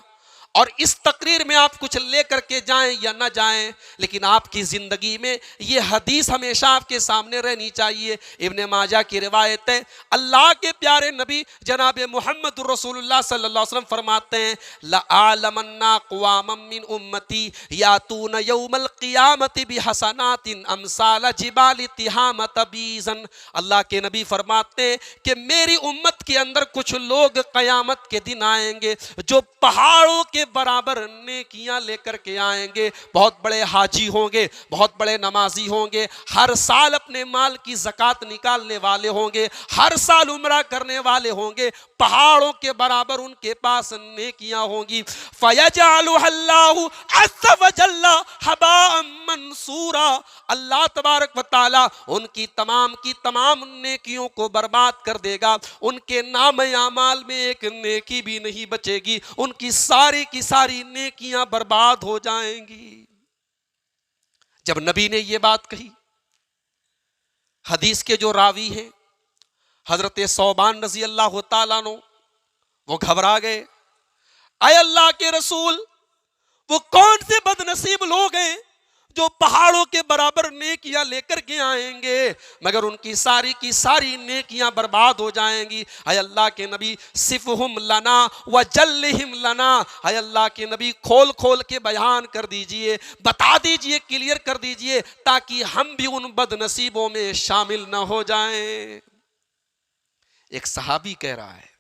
اور اس تقریر میں آپ کچھ لے کر کے جائیں یا نہ جائیں, لیکن آپ کی زندگی میں یہ حدیث ہمیشہ آپ کے سامنے رہنی چاہیے. ابن ماجہ کی روایت ہے, اللہ کے پیارے نبی جناب محمد رسول اللہ صلی اللہ علیہ وسلم فرماتے ہیں, لَأَعْلَمَنَّ قُوَامًا مِّنْ أُمَّتِي يَأْتُونَ يَوْمَ الْقِيَامَةِ بِحَسَنَاتٍ أَمْثَالَ جِبَالِ تِہَامَةَ بِيزًا. اللہ کے نبی فرماتے ہیں کہ میری امت کے اندر کچھ لوگ قیامت کے دن آئیں گے جو پہاڑوں کے کے برابر نیکیاں لے کر کے آئیں گے. بہت بڑے حاجی ہوں گے, بہت بڑے نمازی ہوں گے, ہر سال اپنے مال کی زکوٰۃ نکالنے والے ہوں گے, ہر سال عمرہ کرنے والے ہوں گے, پہاڑوں کے برابر ان کے پاس نیکیاں ہوں گی. فَيَجْعَلُهَا اللَّهُ عَزَّ وَجَلَّ هَبَاءً مَنْثُورًا, اللہ تبارک و تعالی ان کی تمام نیکیوں کو برباد کر دے گا. ان کے نام اعمال میں ایک نیکی بھی نہیں بچے گی, ان کی ساری نیکیاں برباد ہو جائیں گی. جب نبی نے یہ بات کہی, حدیث کے جو راوی ہیں حضرت ثوبان رضی اللہ تعالیٰ عنہ, وہ گھبرا گئے. اے اللہ کے رسول, وہ کون سے بد نصیب لوگ ہیں جو پہاڑوں کے برابر نیکیاں لے کر کے آئیں گے مگر ان کی ساری نیکیاں برباد ہو جائیں گی. اے اللہ کے نبی, صفہم لنا وجلہم لنا, اے اللہ کے نبی کھول کے بیان کر دیجئے, بتا دیجئے, کلیئر کر دیجئے, تاکہ ہم بھی ان بد نصیبوں میں شامل نہ ہو جائیں. ایک صحابی کہہ رہا ہے,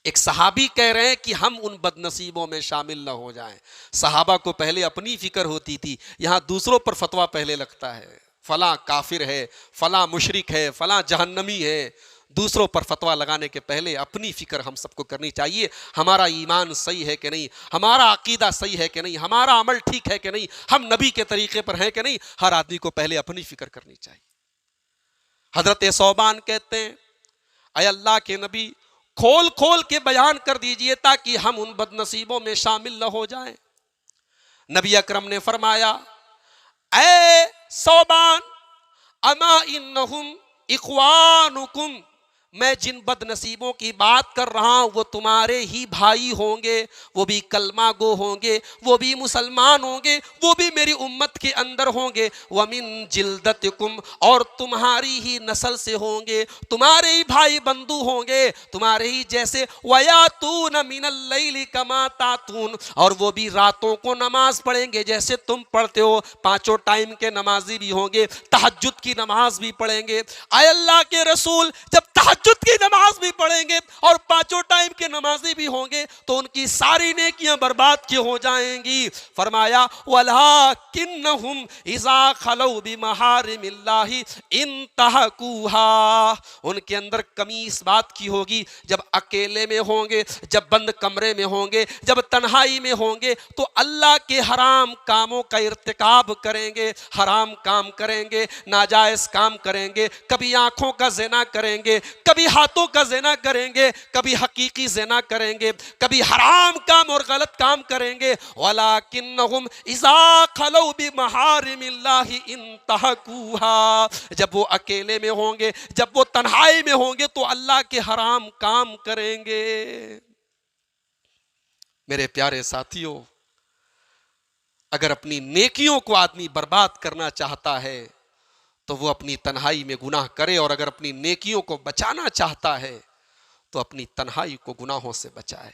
ایک صحابی کہہ رہے ہیں کہ ہم ان بد نصیبوں میں شامل نہ ہو جائیں. صحابہ کو پہلے اپنی فکر ہوتی تھی, یہاں دوسروں پر فتویٰ پہلے لگتا ہے, فلاں کافر ہے, فلاں مشرک ہے, فلاں جہنمی ہے. دوسروں پر فتویٰ لگانے کے پہلے اپنی فکر ہم سب کو کرنی چاہیے. ہمارا ایمان صحیح ہے کہ نہیں, ہمارا عقیدہ صحیح ہے کہ نہیں, ہمارا عمل ٹھیک ہے کہ نہیں, ہم نبی کے طریقے پر ہیں کہ نہیں. ہر آدمی کو پہلے اپنی فکر کرنی چاہیے. حضرت ثوبان کہتے ہیں, اے اللہ کے نبی کھول کے بیان کر دیجئے تاکہ ہم ان بد نصیبوں میں شامل نہ ہو جائیں. نبی اکرم نے فرمایا, اے ثوبان, اما انہم اخوانکم, میں جن بد نصیبوں کی بات کر رہا ہوں وہ تمہارے ہی بھائی ہوں گے, وہ بھی کلمہ گو ہوں گے, وہ بھی مسلمان ہوں گے, وہ بھی میری امت کے اندر ہوں گے. وَمِن جِلْدَتِكُمْ, اور تمہاری ہی نسل سے ہوں گے, تمہارے ہی بھائی بندو ہوں گے, تمہارے ہی جیسے. وَيَأْتُونَ مِنَ اللَّيْلِ كَمَا تَأْتُونَ, اور وہ بھی راتوں کو نماز پڑھیں گے جیسے تم پڑھتے ہو. پانچوں ٹائم کے نمازی بھی ہوں گے, تہجد کی نماز بھی پڑھیں گے. اے اللہ کے رسول, جب تہجد کی نماز بھی پڑھیں گے اور پانچوں ٹائم کے نمازی بھی ہوں گے تو ان کی ساری نیکیاں برباد کی ہو جائیں گی. فرمایا, وَلَٰكِنَّهُمْ إِذَا خَلَوْا بِمَحَارِمِ اللَّهِ انتهكوها, ان کے اندر کمی اس بات کی ہوگی جب اکیلے میں ہوں گے, جب بند کمرے میں ہوں گے, جب تنہائی میں ہوں گے تو اللہ کے حرام کاموں کا ارتکاب کریں گے, حرام کام کریں گے, ناجائز کام کریں گے, کبھی آنکھوں کا زنا کریں گے, کبھی ہاتھوں کا زنا کریں گے, کبھی حقیقی زنا کریں گے, کبھی حرام کام اور غلط کام کریں گے. وَلَٰكِنَّهُمْ إِذَا خَلَوْا بِمَحَارِمِ اللَّهِ انتهكوها, جب وہ اکیلے میں ہوں گے, جب وہ تنہائی میں ہوں گے تو اللہ کے حرام کام کریں گے. میرے پیارے ساتھیوں, اگر اپنی نیکیوں کو آدمی برباد کرنا چاہتا ہے تو وہ اپنی تنہائی میں گناہ کرے, اور اگر اپنی نیکیوں کو بچانا چاہتا ہے تو اپنی تنہائی کو گناہوں سے بچائے.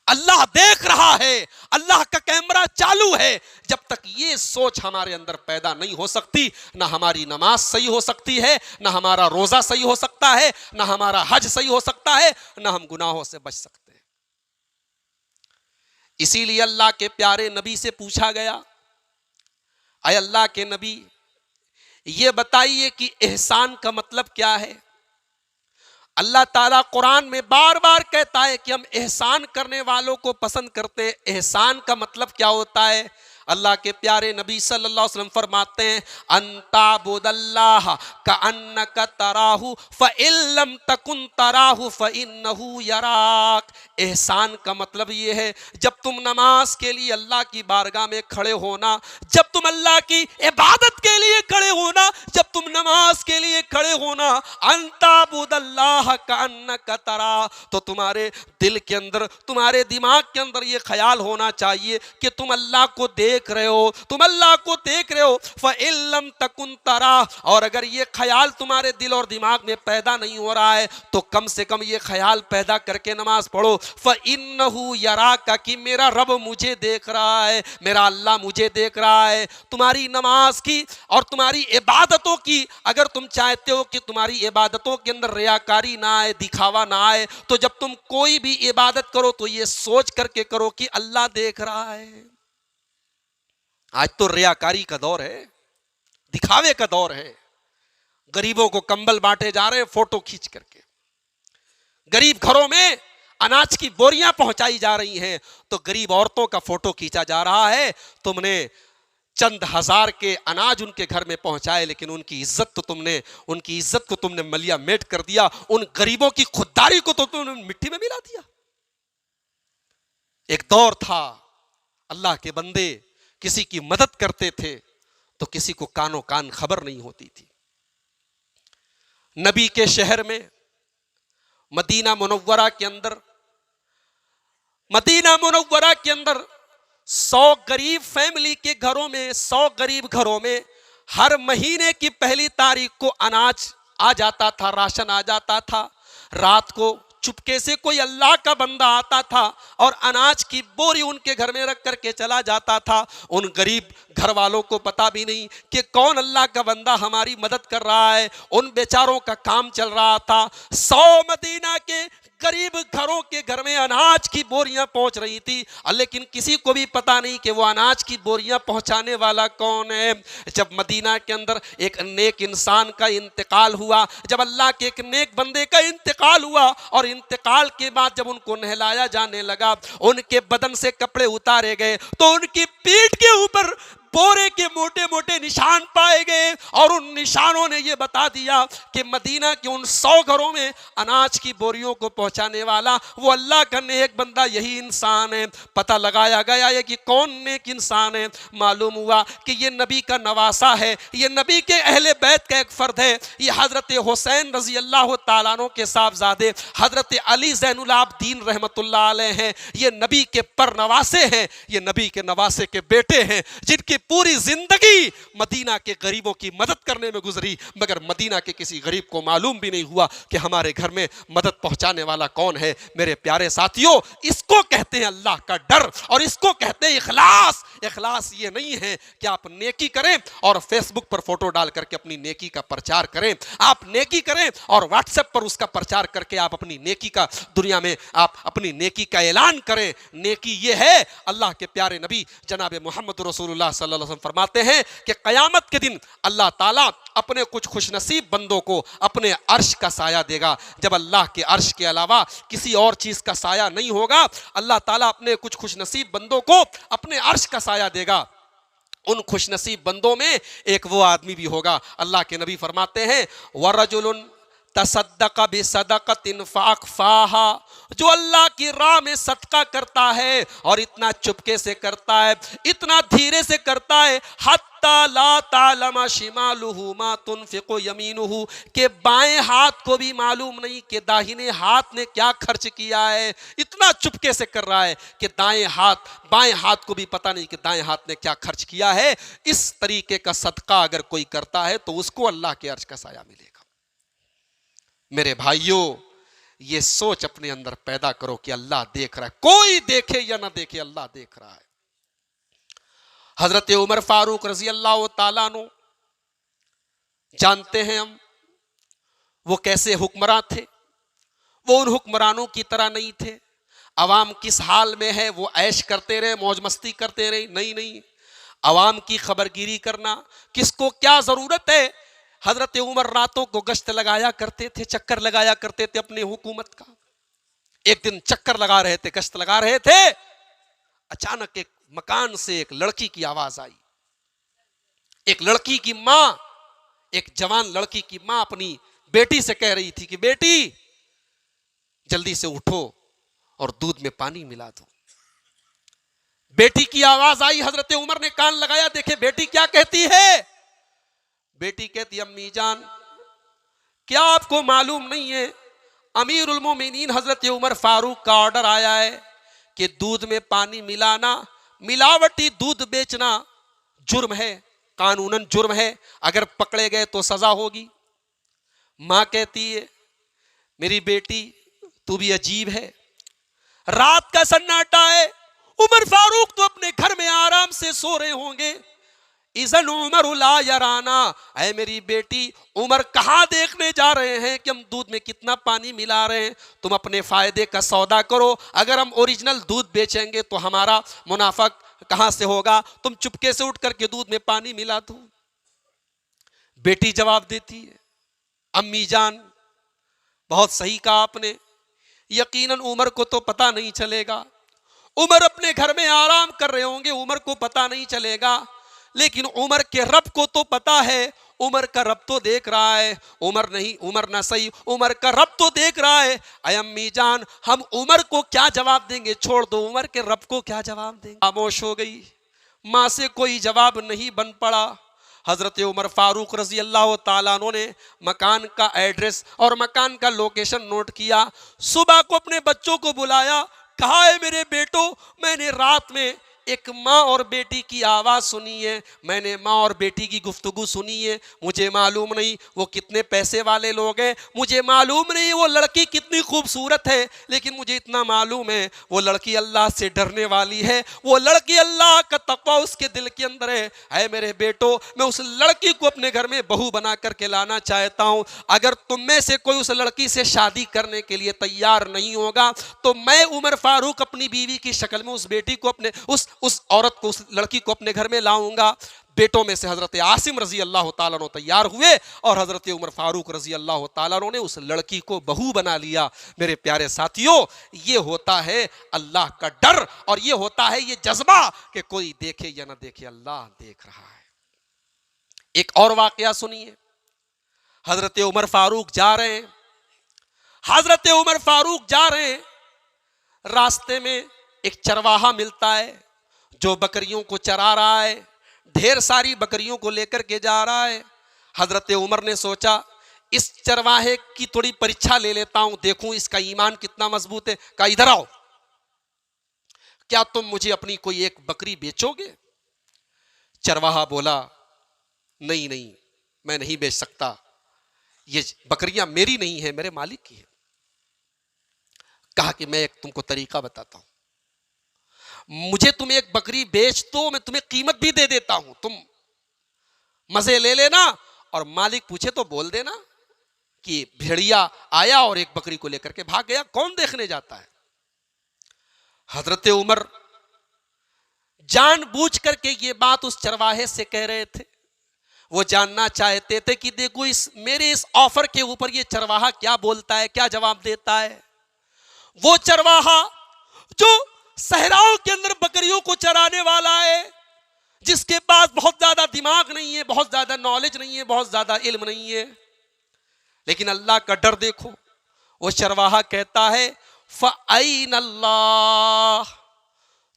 اللہ دیکھ رہا ہے, اللہ کا کیمرہ چالو ہے. جب تک یہ سوچ ہمارے اندر پیدا نہیں ہو سکتی, نہ ہماری نماز صحیح ہو سکتی ہے, نہ ہمارا روزہ صحیح ہو سکتا ہے, نہ ہمارا حج صحیح ہو سکتا ہے, نہ ہم گناہوں سے بچ سکتے ہیں. اسی لیے اللہ کے پیارے نبی سے پوچھا گیا, اے اللہ کے نبی یہ بتائیے کہ احسان کا مطلب کیا ہے. اللہ تعالیٰ قرآن میں بار بار کہتا ہے کہ ہم احسان کرنے والوں کو پسند کرتے ہیں. احسان کا مطلب کیا ہوتا ہے؟ اللہ کے پیارے نبی صلی اللہ علیہ وسلم فرماتے ہیں, ان تعبد اللہ کأنک تراہ فإن لم تکن تراہ فإنہ یراک. احسان کا مطلب یہ ہے جب تم نماز کے لیے اللہ کی بارگاہ میں کھڑے ہونا, جب تم اللہ کی عبادت کے لیے کھڑے ہونا, جب تم نماز کے لیے کھڑے ہونا, ان تعبد اللہ کأنک تراہ, تو تمہارے دل کے اندر, تمہارے دماغ کے اندر یہ خیال ہونا چاہیے کہ تم اللہ کو دیکھ دیکھ رہے ہو, تم اللہ کو دیکھ رہے ہو. فَإِن لَمْ تَكُنْ تَرَاهُ, اور اگر یہ خیال تمہارے دل اور دماغ میں پیدا نہیں ہو رہا ہے تو کم سے کم یہ خیال پیدا کر کے نماز پڑھو. فَإِنَّهُ يَرَاكَ, کہ میرا رب مجھے دیکھ رہا ہے, میرا اللہ مجھے دیکھ رہا ہے. تمہاری نماز کی اور تمہاری عبادتوں کی اگر تم چاہتے ہو کہ تمہاری عبادتوں کے اندر ریاکاری نہ آئے, دکھاوا نہ آئے, تو جب تم کوئی بھی عبادت کرو تو یہ سوچ کر کے کرو کہ اللہ دیکھ رہا ہے. آج تو ریاکاری کا دور ہے, دکھاوے کا دور ہے. غریبوں کو کمبل بانٹے جا رہے ہیں فوٹو کھینچ کر کے, غریب گھروں میں اناج کی بوریاں پہنچائی جا رہی ہیں تو غریب عورتوں کا فوٹو کھینچا جا رہا ہے. تم نے چند ہزار کے اناج ان کے گھر میں پہنچائے, لیکن ان کی عزت کو تم نے ملیا میٹ کر دیا. ان غریبوں کی خودداری کو تو تم نے مٹی میں ملا دیا. ایک دور تھا اللہ کے بندے کسی کی مدد کرتے تھے تو کسی کو کانوں کان خبر نہیں ہوتی تھی. نبی کے شہر میں مدینہ منورہ کے اندر 100 غریب فیملی کے گھروں میں 100 غریب گھروں میں ہر مہینے کی پہلی تاریخ کو اناج آ جاتا تھا, راشن آ جاتا تھا. رات کو چپکے سے کوئی اللہ کا بندہ آتا تھا اور اناج کی بوری ان کے گھر میں رکھ کر کے چلا جاتا تھا. ان غریب گھر والوں کو پتا بھی نہیں کہ کون اللہ کا بندہ ہماری مدد کر رہا ہے. ان بیچاروں کا کام چل رہا تھا. 100 مدینہ کے غریب گھروں کے گھر میں اناج کی بوریاں پہنچ رہی تھی, لیکن کسی کو بھی پتا نہیں کہ وہ اناج کی بوریاں پہنچانے والا کون ہے. جب مدینہ کے اندر ایک نیک انسان کا انتقال ہوا, جب اللہ کے ایک نیک بندے کا انتقال ہوا اور انتقال کے بعد جب ان کو نہلایا جانے لگا, ان کے بدن سے کپڑے اتارے گئے تو ان کی پیٹھ کے اوپر بورے کے موٹے موٹے نشان پائے گئے, اور ان نشانوں نے یہ بتا دیا کہ مدینہ کے ان 100 گھروں میں اناج کی بوریوں کو پہنچانے والا وہ اللہ کا نیک بندہ یہی انسان ہے. پتہ لگایا گیا ہے کہ کون نیک انسان ہے. معلوم ہوا کہ یہ نبی کا نواسہ ہے, یہ نبی کے اہل بیت کا ایک فرد ہے. یہ حضرت حسین رضی اللہ تعالیٰ عنہ کے صاحبزادے حضرت علی زین العابدین رحمت اللہ علیہ ہیں. یہ نبی کے پر نواسے ہیں, یہ نبی کے نواسے کے بیٹے ہیں جن کی پوری زندگی مدینہ کے غریبوں کی مدد کرنے میں گزری, مگر مدینہ کے کسی غریب کو معلوم بھی نہیں ہوا کہ ہمارے گھر میں مدد پہنچانے والا کون ہے. میرے پیارے ساتھیوں, اس کو کہتے ہیں اللہ کا ڈر, اور اس کو کہتے ہیں اخلاص. اخلاص یہ نہیں ہے کہ آپ نیکی کریں اور فیس بک پر فوٹو ڈال کر کے اپنی نیکی کا پرچار کریں. آپ نیکی کریں اور واٹس ایپ پر اس کا پرچار کر کے آپ اپنی نیکی کا دنیا میں آپ اپنی نیکی کا اعلان کریں. نیکی یہ ہے, اللہ کے پیارے نبی جناب محمد رسول اللہ صلی اللہ علیہ وسلم فرماتے ہیں کہ قیامت کے دن اللہ تعالیٰ اپنے کچھ خوش نصیب بندوں کو اپنے عرش کا سایہ دے گا. جب اللہ کے عرش کے علاوہ کسی اور چیز کا سایہ نہیں ہوگا, اللہ تعالیٰ اپنے کچھ خوش نصیب بندوں کو اپنے عرش کا سایہ دے گا. ان خوش نصیب بندوں میں ایک وہ آدمی بھی ہوگا. اللہ کے نبی فرماتے ہیں وَرَجُلٌ تصدق بصدقۃ فاخفاها, جو اللہ کی راہ میں صدقہ کرتا ہے اور اتنا چپکے سے کرتا ہے, اتنا دھیرے سے کرتا ہے, حتی لا تعلم شمالہ ما تنفق یمینہ, کہ بائیں ہاتھ کو بھی معلوم نہیں کہ داہنے ہاتھ نے کیا خرچ کیا ہے. اتنا چپکے سے کر رہا ہے کہ بائیں ہاتھ کو بھی پتہ نہیں کہ دائیں ہاتھ نے کیا خرچ کیا ہے. اس طریقے کا صدقہ اگر کوئی کرتا ہے تو اس کو اللہ کے عرش کا سایہ ملے گا. میرے بھائیوں, یہ سوچ اپنے اندر پیدا کرو کہ اللہ دیکھ رہا ہے. کوئی دیکھے یا نہ دیکھے, اللہ دیکھ رہا ہے. حضرت عمر فاروق رضی اللہ تعالیٰ عنہ, جانتے ہیں ہم وہ کیسے حکمراں تھے. وہ ان حکمرانوں کی طرح نہیں تھے. عوام کس حال میں ہے وہ عیش کرتے رہے, موج مستی کرتے رہے. نہیں, عوام کی خبرگیری کرنا, کس کو کیا ضرورت ہے. حضرت عمر راتوں کو گشت لگایا کرتے تھے, چکر لگایا کرتے تھے اپنے حکومت کا. ایک دن چکر لگا رہے تھے, گشت لگا رہے تھے, اچانک ایک مکان سے ایک لڑکی کی آواز آئی. ایک لڑکی کی ماں, ایک جوان لڑکی کی ماں اپنی بیٹی سے کہہ رہی تھی کہ بیٹی جلدی سے اٹھو اور دودھ میں پانی ملا دو. بیٹی کی آواز آئی, حضرت عمر نے کان لگایا, دیکھے بیٹی کیا کہتی ہے. بیٹی کہتی امی جان, کیا آپ کو معلوم نہیں ہے امیر المومنین حضرت عمر فاروق کا آرڈر آیا ہے کہ دودھ میں پانی ملانا ملاوٹی دودھ بیچنا جرم ہے، قانوناً جرم ہے، اگر پکڑے گئے تو سزا ہوگی۔ ماں کہتی ہے میری بیٹی تو بھی عجیب ہے، رات کا سناٹا ہے، عمر فاروق تو اپنے گھر میں آرام سے سو رہے ہوں گے، اذن عمر لا یرانا، اے میری بیٹی عمر کہاں دیکھنے جا رہے ہیں کہ ہم دودھ میں کتنا پانی ملا رہے ہیں؟ تم اپنے فائدے کا سودا کرو، اگر ہم اوریجنل دودھ بیچیں گے تو ہمارا منافع کہاں سے ہوگا؟ تم چپکے سے اٹھ کر کے دودھ میں پانی ملا دو۔ بیٹی جواب دیتی ہے امی جان بہت صحیح کہا آپ نے، یقیناً عمر کو تو پتہ نہیں چلے گا، عمر اپنے گھر میں آرام کر رہے ہوں گے، عمر کو پتہ نہیں چلے گا، لیکن عمر کے رب کو تو پتا ہے، عمر کا رب تو دیکھ رہا ہے، عمر نہ صحیح، عمر کا رب تو دیکھ رہا ہے۔ اے امی جان ہم عمر کو کیا جواب دیں گے؟ چھوڑ دو، عمر کے رب کو کیا جواب دیں گے؟ خاموش ہو گئی، ماں سے کوئی جواب نہیں بن پڑا۔ حضرت عمر فاروق رضی اللہ تعالیٰ عنہ نے مکان کا ایڈریس اور مکان کا لوکیشن نوٹ کیا، صبح کو اپنے بچوں کو بلایا، کہا ہے میرے بیٹو میں نے رات میں ایک ماں اور بیٹی کی آواز سنی ہے، میں نے ماں اور بیٹی کی گفتگو سنی ہے، مجھے معلوم نہیں وہ کتنے پیسے والے لوگ ہیں، مجھے معلوم نہیں وہ لڑکی کتنی خوبصورت ہے، لیکن مجھے اتنا معلوم ہے وہ لڑکی اللہ سے ڈرنے والی ہے، وہ لڑکی اللہ کا تقوی اس کے دل کے اندر ہے۔ اے میرے بیٹو میں اس لڑکی کو اپنے گھر میں بہو بنا کر کے لانا چاہتا ہوں، اگر تم میں سے کوئی اس لڑکی سے شادی کرنے کے لیے تیار نہیں ہوگا تو میں عمر فاروق اپنی بیوی کی شکل میں اس بیٹی کو اپنے اس عورت کو، اس لڑکی کو اپنے گھر میں لاؤں گا۔ بیٹوں میں سے حضرت عاصم رضی اللہ تعالیٰ عنہ تیار ہوئے اور حضرت عمر فاروق رضی اللہ تعالیٰ عنہ نے اس لڑکی کو بہو بنا لیا۔ میرے پیارے ساتھیوں یہ ہوتا ہے اللہ کا ڈر، اور یہ ہوتا ہے یہ جذبہ کہ کوئی دیکھے یا نہ دیکھے اللہ دیکھ رہا ہے۔ ایک اور واقعہ سنیے، حضرت عمر فاروق جا رہے ہیں، حضرت عمر فاروق جا رہے ہیں، راستے میں ایک چرواہا ملتا ہے جو بکریوں کو چرا رہا ہے، ڈھیر ساری بکریوں کو لے کر کے جا رہا ہے۔ حضرت عمر نے سوچا اس چرواہے کی تھوڑی پریچھا لے لیتا ہوں، دیکھوں اس کا ایمان کتنا مضبوط ہے۔ کہا ادھر آؤ، کیا تم مجھے اپنی کوئی ایک بکری بیچو گے؟ چرواہا بولا نہیں نہیں میں نہیں بیچ سکتا، یہ بکریاں میری نہیں ہیں، میرے مالک کی ہیں۔ کہا کہ میں ایک تم کو طریقہ بتاتا ہوں، مجھے تم ایک بکری بیچ دو، میں تمہیں قیمت بھی دے دیتا ہوں، تم مزے لے لینا، اور مالک پوچھے تو بول دینا کہ بھیڑیا آیا اور ایک بکری کو لے کر کے بھاگ گیا، کون دیکھنے جاتا ہے۔ حضرت عمر جان بوجھ کر کے یہ بات اس چرواہے سے کہہ رہے تھے، وہ جاننا چاہتے تھے کہ دیکھو میرے اس آفر کے اوپر یہ چرواہا کیا بولتا ہے، کیا جواب دیتا ہے۔ وہ چرواہا جو صحراؤں کے اندر بکریوں کو چرانے والا ہے، جس کے پاس بہت زیادہ دماغ نہیں ہے، بہت زیادہ نالج نہیں ہے، بہت زیادہ علم نہیں ہے، لیکن اللہ کا ڈر دیکھو۔ وہ چرواہا کہتا ہے فَأَيْنَ اللَّهُ،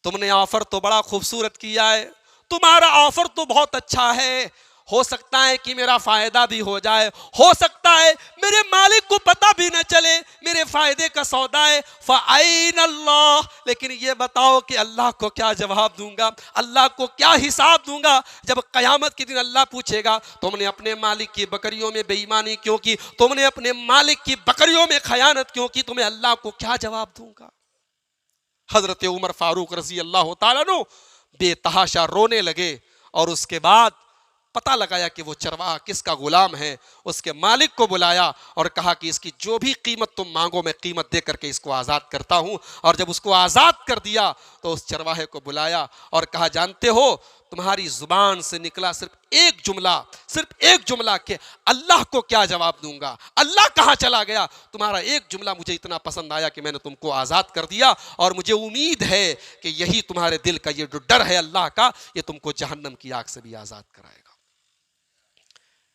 تم نے آفر تو بڑا خوبصورت کیا ہے، تمہارا آفر تو بہت اچھا ہے، ہو سکتا ہے کہ میرا فائدہ بھی ہو جائے، ہو سکتا ہے میرے مالک کو پتہ بھی نہ چلے، میرے فائدے کا سودا ہے، فَأَيْنَ اللَّهُ، لیکن یہ بتاؤ کہ اللہ کو کیا جواب دوں گا، اللہ کو کیا حساب دوں گا جب قیامت کے دن اللہ پوچھے گا تم نے اپنے مالک کی بکریوں میں بے ایمانی کیوں کی، تم نے اپنے مالک کی بکریوں میں خیانت کیوں کی، تمہیں اللہ کو کیا جواب دوں گا۔ حضرت عمر فاروق رضی اللہ تعالیٰ عنہ بے تحاشا رونے لگے، اور اس کے بعد پتہ لگایا کہ وہ چرواہا کس کا غلام ہے، اس کے مالک کو بلایا اور کہا کہ اس کی جو بھی قیمت تم مانگو میں قیمت دے کر کے اس کو آزاد کرتا ہوں۔ اور جب اس کو آزاد کر دیا تو اس چرواہے کو بلایا اور کہا جانتے ہو تمہاری زبان سے نکلا صرف ایک جملہ کہ اللہ کو کیا جواب دوں گا، اللہ کہاں چلا گیا، تمہارا ایک جملہ مجھے اتنا پسند آیا کہ میں نے تم کو آزاد کر دیا، اور مجھے امید ہے کہ یہی تمہارے دل کا یہ جو ڈر ہے اللہ کا، یہ تم کو جہنم کی آگ سے بھی آزاد کرائے گا۔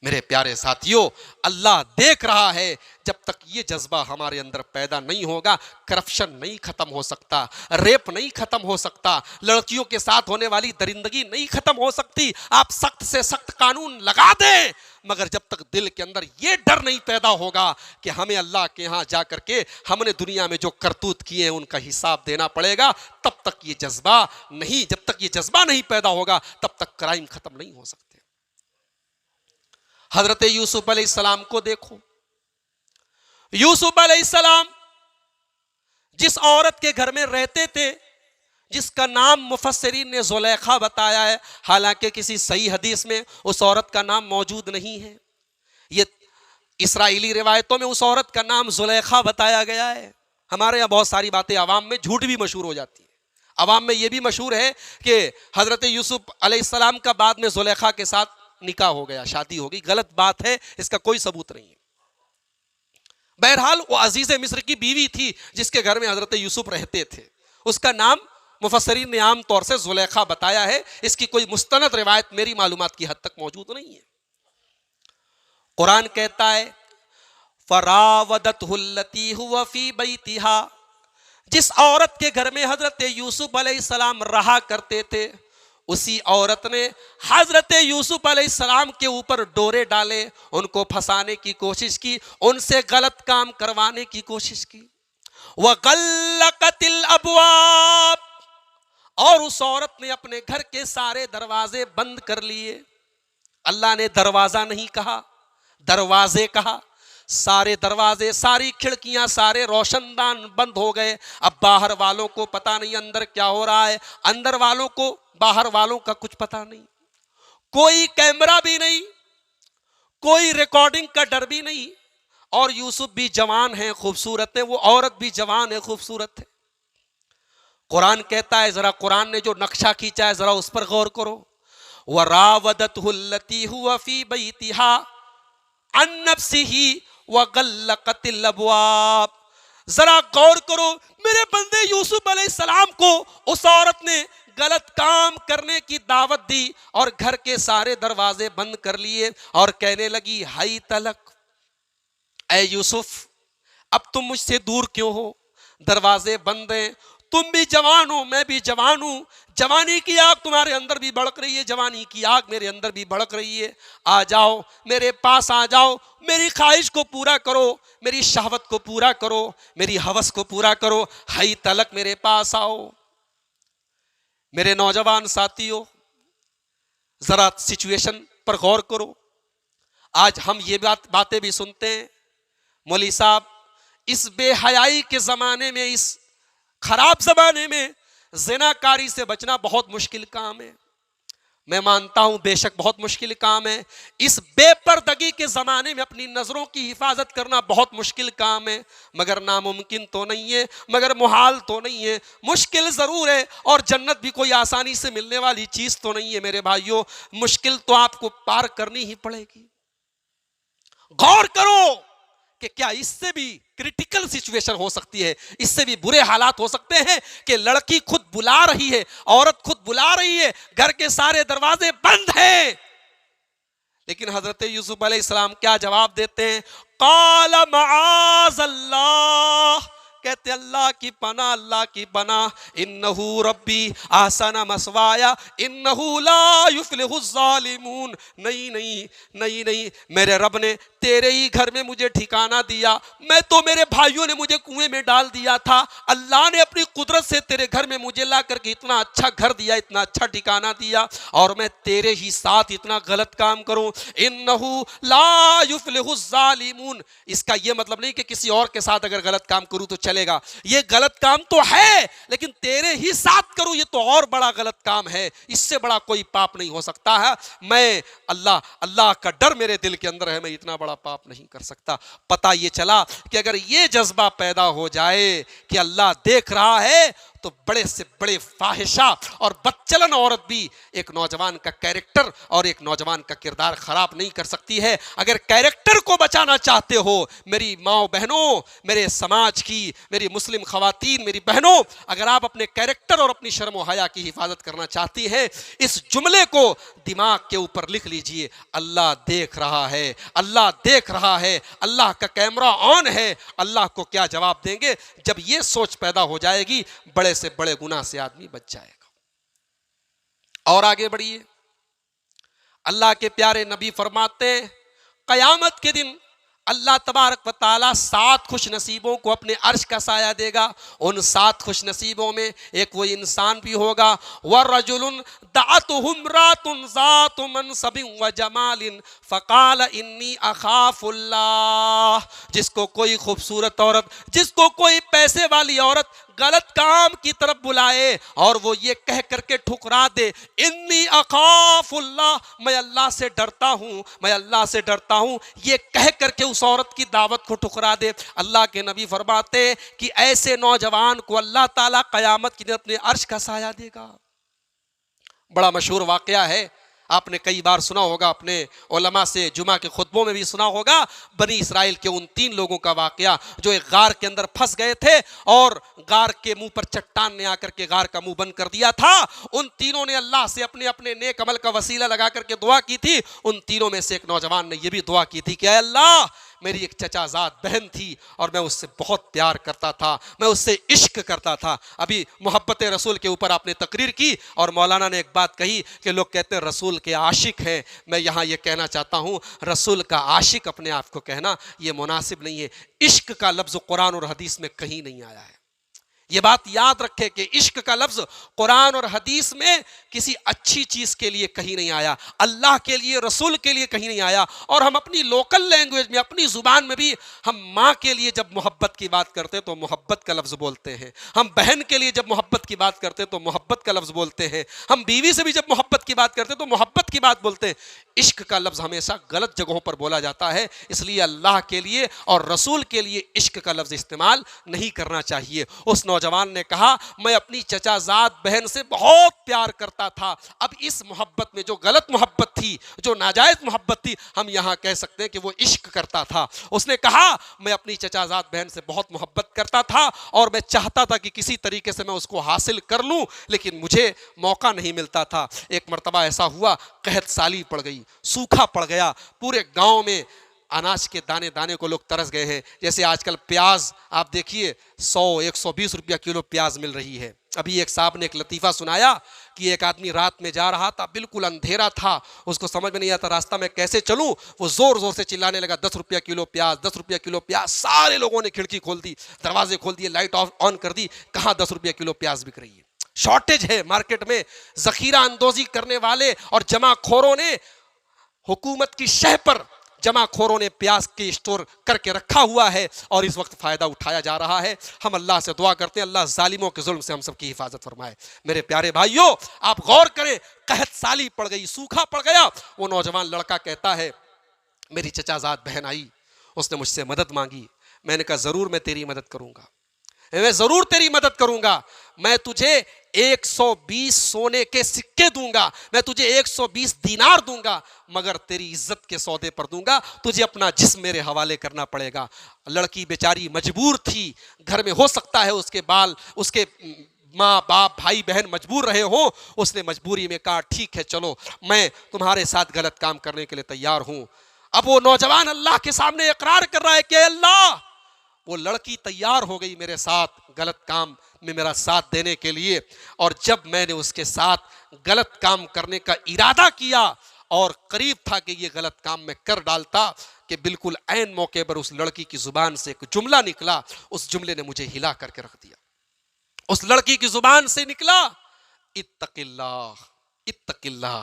میرے پیارے ساتھیوں، اللہ دیکھ رہا ہے، جب تک یہ جذبہ ہمارے اندر پیدا نہیں ہوگا کرپشن نہیں ختم ہو سکتا، ریپ نہیں ختم ہو سکتا، لڑکیوں کے ساتھ ہونے والی درندگی نہیں ختم ہو سکتی۔ آپ سخت سے سخت قانون لگا دیں، مگر جب تک دل کے اندر یہ ڈر نہیں پیدا ہوگا کہ ہمیں اللہ کے ہاں جا کر کے ہم نے دنیا میں جو کرتوت کیے ہیں ان کا حساب دینا پڑے گا، تب تک یہ جذبہ نہیں، جب تک یہ جذبہ نہیں پیدا ہوگا تب تک کرائم ختم نہیں ہو سکتے۔ حضرت یوسف علیہ السلام کو دیکھو، یوسف علیہ السلام جس عورت کے گھر میں رہتے تھے، جس کا نام مفسرین نے زلیخا بتایا ہے، حالانکہ کسی صحیح حدیث میں اس عورت کا نام موجود نہیں ہے، یہ اسرائیلی روایتوں میں اس عورت کا نام زلیخا بتایا گیا ہے۔ ہمارے یہاں بہت ساری باتیں عوام میں جھوٹ بھی مشہور ہو جاتی ہیں، عوام میں یہ بھی مشہور ہے کہ حضرت یوسف علیہ السلام کا بعد میں زلیخا کے ساتھ نکاح ہو گیا، شادی ہو گئی۔ غلط بات ہے، اس کا کوئی ثبوت نہیں ہے۔ بہرحال وہ عزیز مصر کی بیوی تھی جس کے گھر میں حضرت یوسف رہتے تھے، اس کا نام مفسرین نے عام طور سے زلیخا بتایا ہے، اس کی کوئی مستند روایت میری معلومات کی حد تک موجود نہیں ہے۔ قرآن کہتا ہے فراودتہ التی هو فی بیتها، جس عورت کے گھر میں حضرت یوسف علیہ السلام رہا کرتے تھے، اسی عورت نے حضرت یوسف علیہ السلام کے اوپر ڈورے ڈالے، ان کو پھنسانے کی کوشش کی، ان سے غلط کام کروانے کی کوشش کی۔ وَغَلَّقَتِ الْأَبْوَابِ، اور اس عورت نے اپنے گھر کے سارے دروازے بند کر لیے۔ اللہ نے دروازہ نہیں کہا، دروازے کہا۔ سارے دروازے، ساری کھڑکیاں، سارے روشن دان بند ہو گئے۔ اب باہر والوں کو پتہ نہیں اندر کیا ہو رہا ہے، اندر والوں کو باہر والوں کا کچھ پتہ نہیں، کوئی کیمرہ بھی نہیں، کوئی ریکارڈنگ کا ڈر بھی نہیں، اور یوسف بھی جوان ہیں، خوبصورت ہے، وہ عورت بھی جوان ہے، خوبصورت ہے۔ قرآن کہتا ہے، ذرا قرآن نے جو نقشہ کھینچا ہے ذرا اس پر غور کرو۔ وَرَاوَدَتْهُ الَّتِي هُوَ فِي بَيْتِهَا عَن نَفْسِهِ وَغَلَّقَتِ الْأَبْوَابِ، ذرا غور کرو، میرے بندے یوسف علیہ السلام کو اس عورت نے غلط کام کرنے کی دعوت دی اور گھر کے سارے دروازے بند کر لیے، اور کہنے لگی ہائی تلک، اے یوسف اب تم مجھ سے دور کیوں ہو، دروازے بند ہیں، تم بھی جوان ہو، میں بھی جوان ہوں، جوانی کی آگ تمہارے اندر بھی بھڑک رہی ہے، جوانی کی آگ میرے اندر بھی بھڑک رہی ہے، آ جاؤ میرے پاس، آ جاؤ، میری خواہش کو پورا کرو، میری شہوت کو پورا کرو، میری ہوس کو پورا کرو، ہائی تلک میرے پاس آؤ۔ میرے نوجوان ساتھیوں، ذرا سچویشن پر غور کرو۔ آج ہم یہ باتیں بھی سنتے ہیں، مولوی صاحب اس بے حیائی کے زمانے میں، اس خراب زمانے میں زنا کاری سے بچنا بہت مشکل کام ہے۔ میں مانتا ہوں بے شک بہت مشکل کام ہے، اس بے پردگی کے زمانے میں اپنی نظروں کی حفاظت کرنا بہت مشکل کام ہے، مگر ناممکن تو نہیں ہے، مگر محال تو نہیں ہے، مشکل ضرور ہے، اور جنت بھی کوئی آسانی سے ملنے والی چیز تو نہیں ہے میرے بھائیوں، مشکل تو آپ کو پار کرنی ہی پڑے گی۔ غور کرو کہ کیا اس سے بھی کریٹیکل سچویشن ہو سکتی ہے، اس سے بھی برے حالات ہو سکتے ہیں کہ لڑکی خود بلا رہی ہے، عورت خود بلا رہی ہے، گھر کے سارے دروازے بند ہیں، لیکن حضرت یوسف علیہ السلام کیا جواب دیتے ہیں؟ قال معاذ اللہ، کہتے اللہ کی پناہ، اللہ کی پناہ، انہو ربی احسن مثوایا انہو لا یفلح الظالمون، نہیں نہیں نہیں نہیں، میرے رب نے تیرے ہی گھر میں مجھے ٹھکانہ دیا، میں تو میرے بھائیوں نے مجھے کنویں میں ڈال دیا تھا، اللہ نے اپنی قدرت سے تیرے گھر میں مجھے لا کر کے اتنا اچھا گھر دیا، اتنا اچھا ٹھکانہ دیا، اور میں تیرے ہی ساتھ اتنا غلط کام کروں؟ انہو لا یفلح الظالمون، اس کا یہ مطلب نہیں کہ کسی اور کے ساتھ اگر غلط کام کروں تو چلے گا، یہ غلط کام تو ہے لیکن تیرے ہی ساتھ کروں یہ تو اور بڑا غلط کام ہے، اس سے بڑا کوئی پاپ نہیں ہو سکتا ہے، میں اللہ کا ڈر میرے دل کے اندر ہے، میں اتنا بڑا پاپ نہیں کر سکتا۔ پتہ یہ چلا کہ اگر یہ جذبہ پیدا ہو جائے کہ اللہ دیکھ رہا ہے تو بڑے سے بڑے فاحشہ اور بدچلن عورت بھی ایک نوجوان کا کیریکٹر اور ایک نوجوان کا کردار خراب نہیں کر سکتی ہے۔ اگر کیریکٹر کو بچانا چاہتے ہو میری ماں بہنوں، میرے سماج کی، میری مسلم خواتین، میری بہنوں، اگر آپ اپنے کیریکٹر اور اپنی شرم و حیا کی حفاظت کرنا چاہتی ہیں، اس جملے کو دماغ کے اوپر لکھ لیجئے، اللہ دیکھ رہا ہے، اللہ دیکھ رہا ہے، اللہ کا کیمرہ آن ہے، اللہ کو کیا جواب دیں گے؟ جب یہ سوچ پیدا ہو جائے گی بڑے سے بڑے گناہ سے آدمی بچ جائے گا۔ اور آگے بڑھیے، اللہ کے پیارے نبی فرماتے ہیں قیامت کے دن اللہ تبارک و تعالیٰ 7 خوش نصیبوں کو اپنے عرش کا سایہ دے گا۔ ان 7 خوش نصیبوں میں ایک وہ انسان بھی ہوگا وَرَجُلٌ دَعَتْهُ امْرَأَةٌ ذَاتُ مَنْصَبٍ وَجَمَالٍ فَقَالَ إِنِّي أَخَافُ اللَّهَ، جس کو کوئی خوبصورت عورت، جس کو کوئی پیسے والی عورت غلط کام کی طرف بلائے اور وہ یہ کہہ کر کے ٹھکرا دے انی اخاف اللہ، میں اللہ سے ڈرتا ہوں، میں اللہ سے ڈرتا ہوں، یہ کہہ کر کے اس عورت کی دعوت کو ٹھکرا دے، اللہ کے نبی فرماتے کہ ایسے نوجوان کو اللہ تعالیٰ قیامت کے دن اپنے عرش کا سایہ دے گا۔ بڑا مشہور واقعہ ہے، آپ نے کئی بار سنا ہوگا، اپنے علماء سے جمعہ کے خطبوں میں بھی سنا ہوگا، بنی اسرائیل کے ان 3 لوگوں کا واقعہ جو ایک غار کے اندر پھنس گئے تھے اور غار کے منہ پر چٹان نے آ کر کے غار کا منہ بند کر دیا تھا۔ ان تینوں نے اللہ سے اپنے اپنے نیک عمل کا وسیلہ لگا کر کے دعا کی تھی۔ ان تینوں میں سے ایک نوجوان نے یہ بھی دعا کی تھی کہ اے اللہ، میری ایک چچا زاد بہن تھی اور میں اس سے بہت پیار کرتا تھا، میں اس سے عشق کرتا تھا۔ ابھی محبت رسول کے اوپر آپ نے تقریر کی اور مولانا نے ایک بات کہی کہ لوگ کہتے ہیں رسول کے عاشق ہیں، میں یہاں یہ کہنا چاہتا ہوں رسول کا عاشق اپنے آپ کو کہنا یہ مناسب نہیں ہے۔ عشق کا لفظ قرآن اور حدیث میں کہیں نہیں آیا ہے۔ یہ بات یاد رکھے کہ عشق کا لفظ قرآن اور حدیث میں کسی اچھی چیز کے لیے کہیں نہیں آیا، اللہ کے لیے، رسول کے لیے کہیں نہیں آیا۔ اور ہم اپنی لوکل لینگویج میں، اپنی زبان میں بھی ہم ماں کے لیے جب محبت کی بات کرتے ہیں تو محبت کا لفظ بولتے ہیں، ہم بہن کے لیے جب محبت کی بات کرتے ہیں تو محبت کا لفظ بولتے ہیں، ہم بیوی سے بھی جب محبت کی بات کرتے ہیں تو محبت کی بات بولتے ہیں۔ عشق کا لفظ ہمیشہ غلط جگہوں پر بولا جاتا ہے، اس لیے اللہ کے لیے اور رسول کے لیے عشق کا لفظ استعمال نہیں کرنا چاہیے۔ اس نوجوان نے کہا میں اپنی چچا زاد بہن سے بہت پیار کرتا تھا، اب اس محبت میں جو غلط محبت تھی، جو ناجائز محبت تھی، ہم یہاں کہہ سکتے ہیں کہ وہ عشق کرتا تھا۔ اس نے کہا میں اپنی چچا زاد بہن سے بہت محبت کرتا تھا اور میں چاہتا تھا کہ کسی طریقے سے میں اس کو حاصل کر لوں، لیکن مجھے موقع نہیں ملتا تھا۔ ایک مرتبہ ایسا ہوا قحط سالی پڑ گئی، سوکھا پڑ گیا، پورے گاؤں میں اناج کے دانے دانے کو لوگ ترس گئے ہیں۔ جیسے آج کل پیاز آپ دیکھیے 100-120 روپیہ کلو پیاز مل رہی ہے۔ ابھی ایک صاحب نے ایک لطیفہ سنایا کہ ایک آدمی رات میں جا رہا تھا، بالکل اندھیرا تھا، اس کو سمجھ میں نہیں آتا راستہ میں کیسے چلوں، وہ زور زور سے چلانے لگا 10 روپیہ کلو پیاز، 10 روپیہ کلو پیاز۔ سارے لوگوں نے کھڑکی کھول دی، دروازے کھول دیے، لائٹ آن کر دی، کہاں 10 روپیہ کلو پیاز بک رہی ہے۔ شارٹیج ہے مارکیٹ میں، ذخیرہ اندوزی کرنے والے اور جمع خوروں نے حکومت کی شہ پر جمع خوروں نے پیاز کے اسٹور کر کے رکھا ہوا ہے اور اس وقت فائدہ اٹھایا جا رہا ہے۔ ہم اللہ سے دعا کرتے ہیں اللہ ظالموں کے ظلم سے ہم سب کی حفاظت فرمائے۔ میرے پیارے بھائیوں آپ غور کریں، قحط سالی پڑ گئی، سوکھا پڑ گیا۔ وہ نوجوان لڑکا کہتا ہے میری چچا زاد بہن آئی، اس نے مجھ سے مدد مانگی، میں نے کہا ضرور میں تیری مدد کروں گا، میں ضرور تیری مدد کروں گا، میں تجھے 120 سونے کے سکے دوں گا، میں تجھے 120 دینار دوں گا، مگر تیری عزت کے سودے پر دوں گا، تجھے اپنا جسم میرے حوالے کرنا پڑے گا۔ لڑکی بیچاری مجبور تھی، گھر میں ہو سکتا ہے اس کے بال، اس کے ماں باپ بھائی بہن مجبور رہے ہوں، اس نے مجبوری میں کہا ٹھیک ہے چلو میں تمہارے ساتھ غلط کام کرنے کے لیے تیار ہوں۔ اب وہ نوجوان اللہ کے سامنے اقرار کر رہا ہے کہ اللہ، وہ لڑکی تیار ہو گئی میرے ساتھ غلط کام میں میرا ساتھ دینے کے لیے، اور جب میں نے اس کے ساتھ غلط کام کرنے کا ارادہ کیا اور قریب تھا کہ یہ غلط کام میں کر ڈالتا کہ بالکل عین موقع پر اس لڑکی کی زبان سے ایک جملہ نکلا، اس جملے نے مجھے ہلا کر کے رکھ دیا۔ اس لڑکی کی زبان سے نکلا اتق اللہ، اتق اللہ،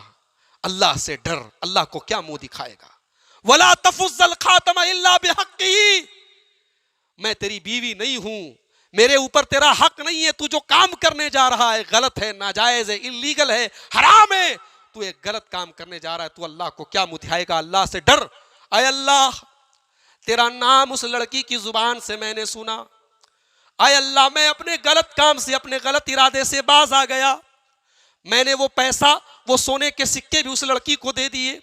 اللہ سے ڈر، اللہ کو کیا منہ دکھائے گا، ولا تفض الخاتم الا بحقہ، میں تیری بیوی نہیں ہوں، میرے اوپر تیرا حق نہیں ہے، تو جو کام کرنے جا رہا ہے غلط ہے، ناجائز ہے، انلیگل ہے، حرام ہے، تو ایک غلط کام کرنے جا رہا ہے، تو اللہ کو کیا منہ دکھائے گا، اللہ سے ڈر۔ اے اللہ تیرا نام اس لڑکی کی زبان سے میں نے سنا، اے اللہ میں اپنے غلط کام سے، اپنے غلط ارادے سے باز آ گیا، میں نے وہ پیسہ، وہ سونے کے سکے بھی اس لڑکی کو دے دیے،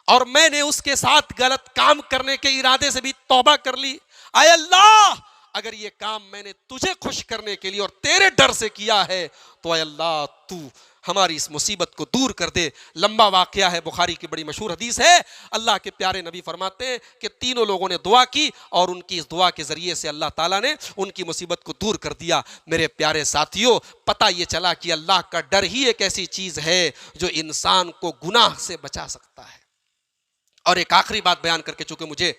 اور میں نے اس کے ساتھ غلط کام کرنے کے ارادے سے بھی توبہ کر لی۔ اے اللہ اگر یہ کام میں نے تجھے خوش کرنے کے لیے اور تیرے ڈر سے کیا ہے تو اے اللہ تو ہماری اس مصیبت کو دور کر دے۔ لمبا واقعہ ہے، بخاری کی بڑی مشہور حدیث ہے۔ اللہ کے پیارے نبی فرماتے ہیں کہ تینوں لوگوں نے دعا کی اور ان کی اس دعا کے ذریعے سے اللہ تعالیٰ نے ان کی مصیبت کو دور کر دیا۔ میرے پیارے ساتھیوں، پتہ یہ چلا کہ اللہ کا ڈر ہی ایک ایسی چیز ہے جو انسان کو گناہ سے بچا سکتا ہے۔ اور ایک آخری بات بیان کر کے، چونکہ مجھے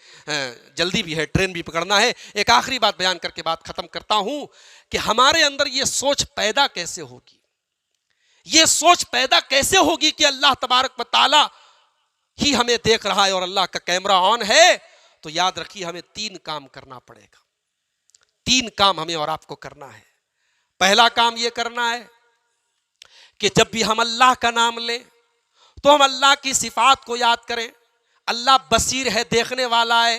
جلدی بھی ہے، ٹرین بھی پکڑنا ہے، ایک آخری بات بیان کر کے بات ختم کرتا ہوں کہ ہمارے اندر یہ سوچ پیدا کیسے ہوگی، یہ سوچ پیدا کیسے ہوگی کہ اللہ تبارک و تعالی ہی ہمیں دیکھ رہا ہے اور اللہ کا کیمرہ آن ہے۔ تو یاد رکھیے ہمیں 3 کام کرنا پڑے گا، 3 کام ہمیں اور آپ کو کرنا ہے۔ پہلا کام یہ کرنا ہے کہ جب بھی ہم اللہ کا نام لیں تو ہم اللہ کی صفات کو یاد کریں۔ اللہ بصیر ہے، دیکھنے والا ہے،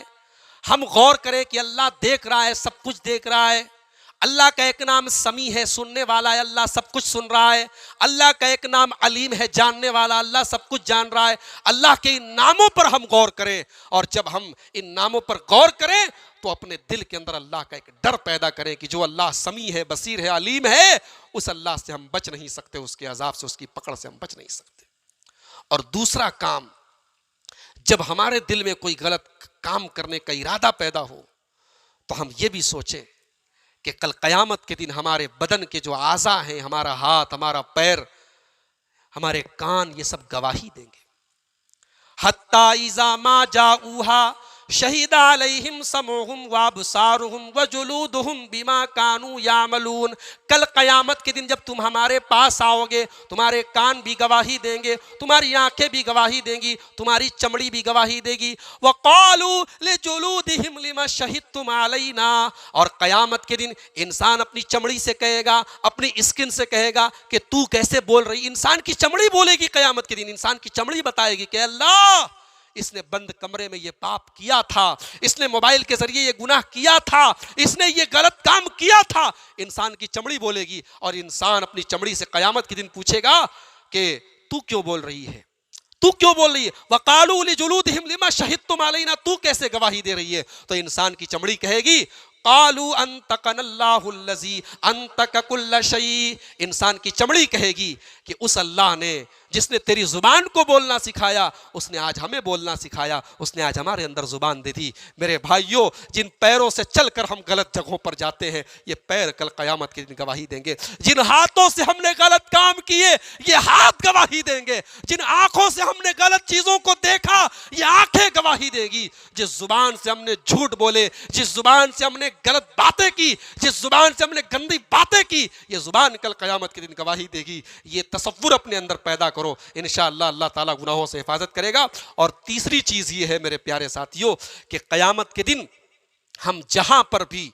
ہم غور کریں کہ اللہ دیکھ رہا ہے، سب کچھ دیکھ رہا ہے۔ اللہ کا ایک نام سمیع ہے، سننے والا ہے، اللہ سب کچھ سن رہا ہے۔ اللہ کا ایک نام علیم ہے، جاننے والا، اللہ سب کچھ جان رہا ہے۔ اللہ کے ان ناموں پر ہم غور کریں، اور جب ہم ان ناموں پر غور کریں تو اپنے دل کے اندر اللہ کا ایک ڈر پیدا کریں کہ جو اللہ سمیع ہے، بصیر ہے، علیم ہے، اس اللہ سے ہم بچ نہیں سکتے، اس کے عذاب سے، اس کی پکڑ سے ہم بچ نہیں سکتے۔ اور دوسرا کام، جب ہمارے دل میں کوئی غلط کام کرنے کا ارادہ پیدا ہو تو ہم یہ بھی سوچیں کہ کل قیامت کے دن ہمارے بدن کے جو اعضاء ہیں، ہمارا ہاتھ، ہمارا پیر، ہمارے کان، یہ سب گواہی دیں گے۔ حتی اذا ما جاؤہا شہید علیہم سمعہم وابصارہم وجلودہم بما کانوا یعملون۔ کل قیامت کے دن جب تم ہمارے پاس آؤ گے، تمہارے کان بھی گواہی دیں گے، تمہاری آنکھیں بھی گواہی دیں گی، تمہاری چمڑی بھی گواہی دے گی۔ وقالوا لجلودہم لما شہدتم علینا۔ اور قیامت کے دن انسان اپنی چمڑی سے کہے گا، اپنی اسکن سے کہے گا کہ تو کیسے بول رہی۔ انسان کی چمڑی بولے گی قیامت کے دن، انسان کی چمڑی بتائے گی کہ اللہ اس نے بند کمرے میں یہ پاپ کیا تھا، اس نے موبائل کے ذریعے یہ گناہ کیا تھا، اس نے یہ غلط کام کیا تھا۔ انسان کی چمڑی بولے گی، اور انسان اپنی چمڑی سے قیامت کے دن پوچھے گا کہ تو کیوں بول رہی ہے، تو کیوں بول رہی ہے۔ وقالوا لجلودہم لما شہدتم علینا، تو کیسے گواہی دے رہی ہے۔ تو انسان کی چمڑی کہے گی قالوا انطقنا اللہ الذی انطق کل شیء۔ انسان کی چمڑی کہے گی کہ اس اللہ نے جس نے تیری زبان کو بولنا سکھایا، اس نے آج ہمیں بولنا سکھایا، اس نے آج ہمارے اندر زبان دے دی۔ میرے بھائیوں، جن پیروں سے چل کر ہم غلط جگہوں پر جاتے ہیں، یہ پیر کل قیامت کے دن گواہی دیں گے۔ جن ہاتھوں سے ہم نے غلط کام کیے، یہ ہاتھ گواہی دیں گے۔ جن آنکھوں سے ہم نے غلط چیزوں کو دیکھا، یہ آنکھیں گواہی دیں گی۔ جس زبان سے ہم نے جھوٹ بولے، جس زبان سے ہم نے غلط باتیں کی، جس زبان سے ہم نے گندی باتیں کی، یہ زبان کل قیامت کے دن گواہی دے گی۔ یہ تصور اپنے اندر پیدا کرو، انشاءاللہ اللہ تعالیٰ گناہوں سے حفاظت کرے گا۔ اور تیسری چیز یہ ہے میرے پیارے ساتھیوں کہ قیامت کے دن ہم جہاں پر بھی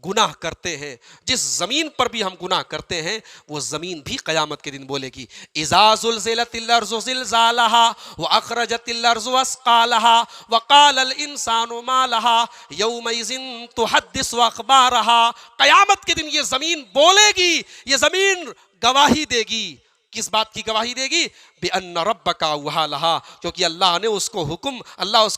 گناہ کرتے ہیں، جس زمین پر بھی ہم گناہ کرتے ہیں، وہ زمین بھی قیامت کے دن بولے گی اذا زلزلت الارض زلزالها واخرجت الارض اثقالها وقال الانسان ما لها يومئذ تحدث اخبارها۔ قیامت کے دن یہ زمین بولے گی، یہ زمین گواہی دے گی۔ کس بات کی گواہی دے گی؟ بِأَنَّ رَبَّكَ أَوْحَىٰ لَهَا، کیونکہ اللہ نے اس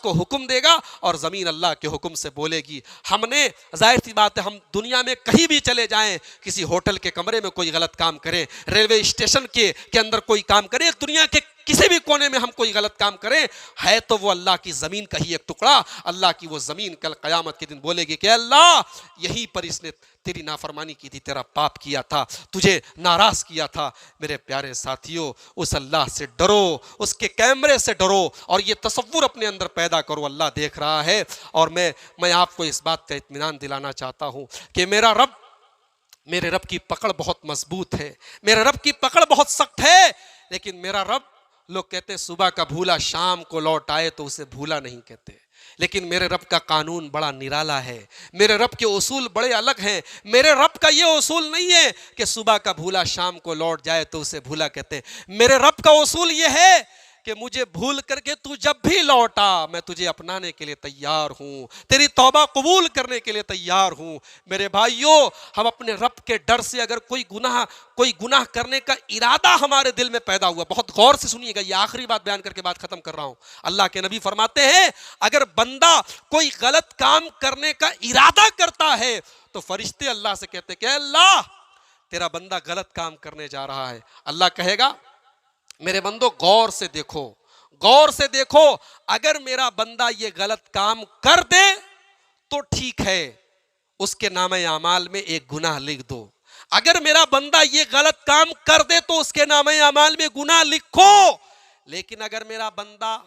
کو حکم دے گا اور زمین اللہ کے حکم سے بولے گی۔ ہم نے، ظاہر سی بات ہے، ہم دنیا میں کہیں بھی چلے جائیں، کسی ہوٹل کے کمرے میں کوئی غلط کام کریں، ریلوے اسٹیشن کے اندر کوئی کام کریں، دنیا کے کسی بھی کونے میں ہم کوئی غلط کام کریں، ہے تو وہ اللہ کی زمین کا ہی ایک ٹکڑا۔ اللہ کی وہ زمین کل قیامت کے دن بولے گی کہ اللہ یہیں پر اس نے تیری نافرمانی کی تھی، تیرا پاپ کیا تھا، تجھے ناراض کیا تھا۔ میرے پیارے ساتھیوں، اس اللہ سے ڈرو، اس کے کیمرے سے ڈرو، اور یہ تصور اپنے اندر پیدا کرو، اللہ دیکھ رہا ہے۔ اور میں آپ کو اس بات کا اطمینان دلانا چاہتا ہوں کہ میرے رب کی پکڑ بہت مضبوط ہے، میرے رب کی پکڑ بہت سخت ہے، لیکن میرا رب، لوگ کہتے ہیں صبح کا بھولا شام کو لوٹ آئے تو اسے بھولا نہیں کہتے، لیکن میرے رب کا قانون بڑا نرالا ہے، میرے رب کے اصول بڑے الگ ہیں۔ میرے رب کا یہ اصول نہیں ہے کہ صبح کا بھولا شام کو لوٹ جائے تو اسے بھولا کہتے ہیں۔ میرے رب کا اصول یہ ہے کہ مجھے بھول کر کے تو جب بھی لوٹا میں تجھے اپنانے کے لیے تیار ہوں، تیری توبہ قبول کرنے کے لیے تیار ہوں۔ میرے بھائیوں، ہم اپنے رب کے ڈر سے اگر کوئی گناہ کرنے کا ارادہ ہمارے دل میں پیدا ہوا، بہت غور سے سنیے گا، یہ آخری بات بیان کر کے بات ختم کر رہا ہوں۔ اللہ کے نبی فرماتے ہیں اگر بندہ کوئی غلط کام کرنے کا ارادہ کرتا ہے تو فرشتے اللہ سے کہتے کہ اے اللہ تیرا بندہ غلط کام کرنے جا رہا ہے۔ اللہ کہے گا میرے بندو غور سے دیکھو، غور سے دیکھو، اگر میرا بندہ یہ غلط کام کر دے تو ٹھیک ہے، اس کے نامہ اعمال میں ایک گناہ لکھ دو۔ اگر میرا بندہ یہ غلط کام کر دے تو اس کے نامہ اعمال میں گناہ لکھو، لیکن اگر میرا بندہ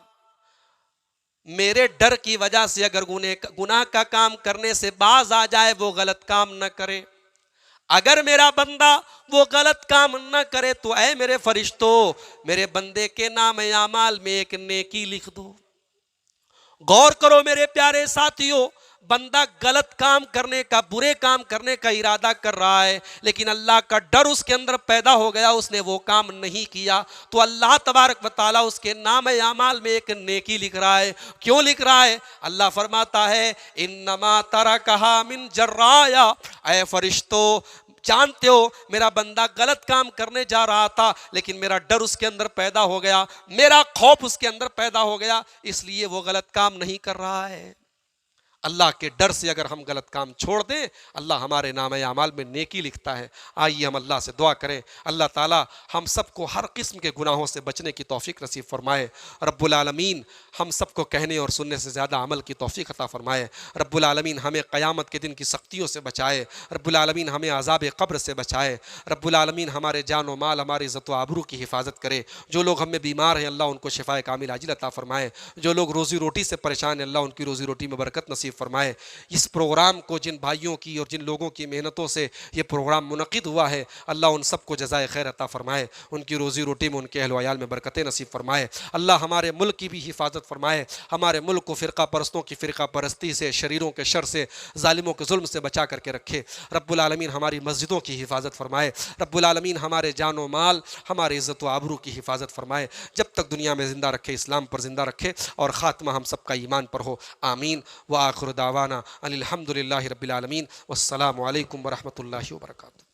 میرے ڈر کی وجہ سے اگر گناہ کا کام کرنے سے باز آ جائے، وہ غلط کام نہ کرے، اگر میرا بندہ وہ غلط کام نہ کرے تو اے میرے فرشتوں میرے بندے کے نام اعمال میں ایک نیکی لکھ دو۔ غور کرو میرے پیارے ساتھیوں، بندہ غلط کام کرنے کا، برے کام کرنے کا ارادہ کر رہا ہے، لیکن اللہ کا ڈر اس کے اندر پیدا ہو گیا، اس نے وہ کام نہیں کیا، تو اللہ تبارک و تعالیٰ اس کے نام اعمال میں ایک نیکی لکھ رہا ہے۔ کیوں لکھ رہا ہے؟ اللہ فرماتا ہے انما ترکھا من جرایا، اے فرشتوں جانتے ہو میرا بندہ غلط کام کرنے جا رہا تھا، لیکن میرا ڈر اس کے اندر پیدا ہو گیا، میرا خوف اس کے اندر پیدا ہو گیا، اس لیے وہ غلط کام نہیں کر رہا ہے۔ اللہ کے ڈر سے اگر ہم غلط کام چھوڑ دیں، اللہ ہمارے نام اعمال میں نیکی لکھتا ہے۔ آئیے ہم اللہ سے دعا کریں، اللہ تعالیٰ ہم سب کو ہر قسم کے گناہوں سے بچنے کی توفیق نصیب فرمائے۔ رب العالمین ہم سب کو کہنے اور سننے سے زیادہ عمل کی توفیق عطا فرمائے۔ رب العالمین ہمیں قیامت کے دن کی سختیوں سے بچائے۔ رب العالمین ہمیں عذاب قبر سے بچائے۔ رب العالمین ہمارے جان و مال، ہماری عزت و آبرو کی حفاظت کرے۔ جو لوگ ہم میں بیمار ہیں اللہ ان کو شفائے کامل عاجل عطا فرمائے۔ جو لوگ روزی روٹی سے پریشان ہیں اللہ ان کی روزی روٹی میں برکت نصیب فرمائے۔ اس پروگرام کو جن بھائیوں کی اور جن لوگوں کی محنتوں سے یہ پروگرام منعقد ہوا ہے اللہ ان سب کو جزائے خیر عطا فرمائے، ان کی روزی روٹی میں، ان کے اہل و عیال میں برکتیں نصیب فرمائے۔ اللہ ہمارے ملک کی بھی حفاظت فرمائے، ہمارے ملک کو فرقہ پرستوں کی فرقہ پرستی سے، شریروں کے شر سے، ظالموں کے ظلم سے بچا کر کے رکھے۔ رب العالمین ہماری مسجدوں کی حفاظت فرمائے۔ رب العالمین ہمارے جان و مال، ہمارے عزت و آبرو کی حفاظت فرمائے، جب تک دنیا میں زندہ رکھے اسلام پر زندہ رکھے اور خاتمہ ہم سب کا ایمان پر ہو، آمین۔ وآخر دعوانا الحمد للہ رب العالمین، والسلام علیکم ورحمۃ اللہ وبرکاتہ۔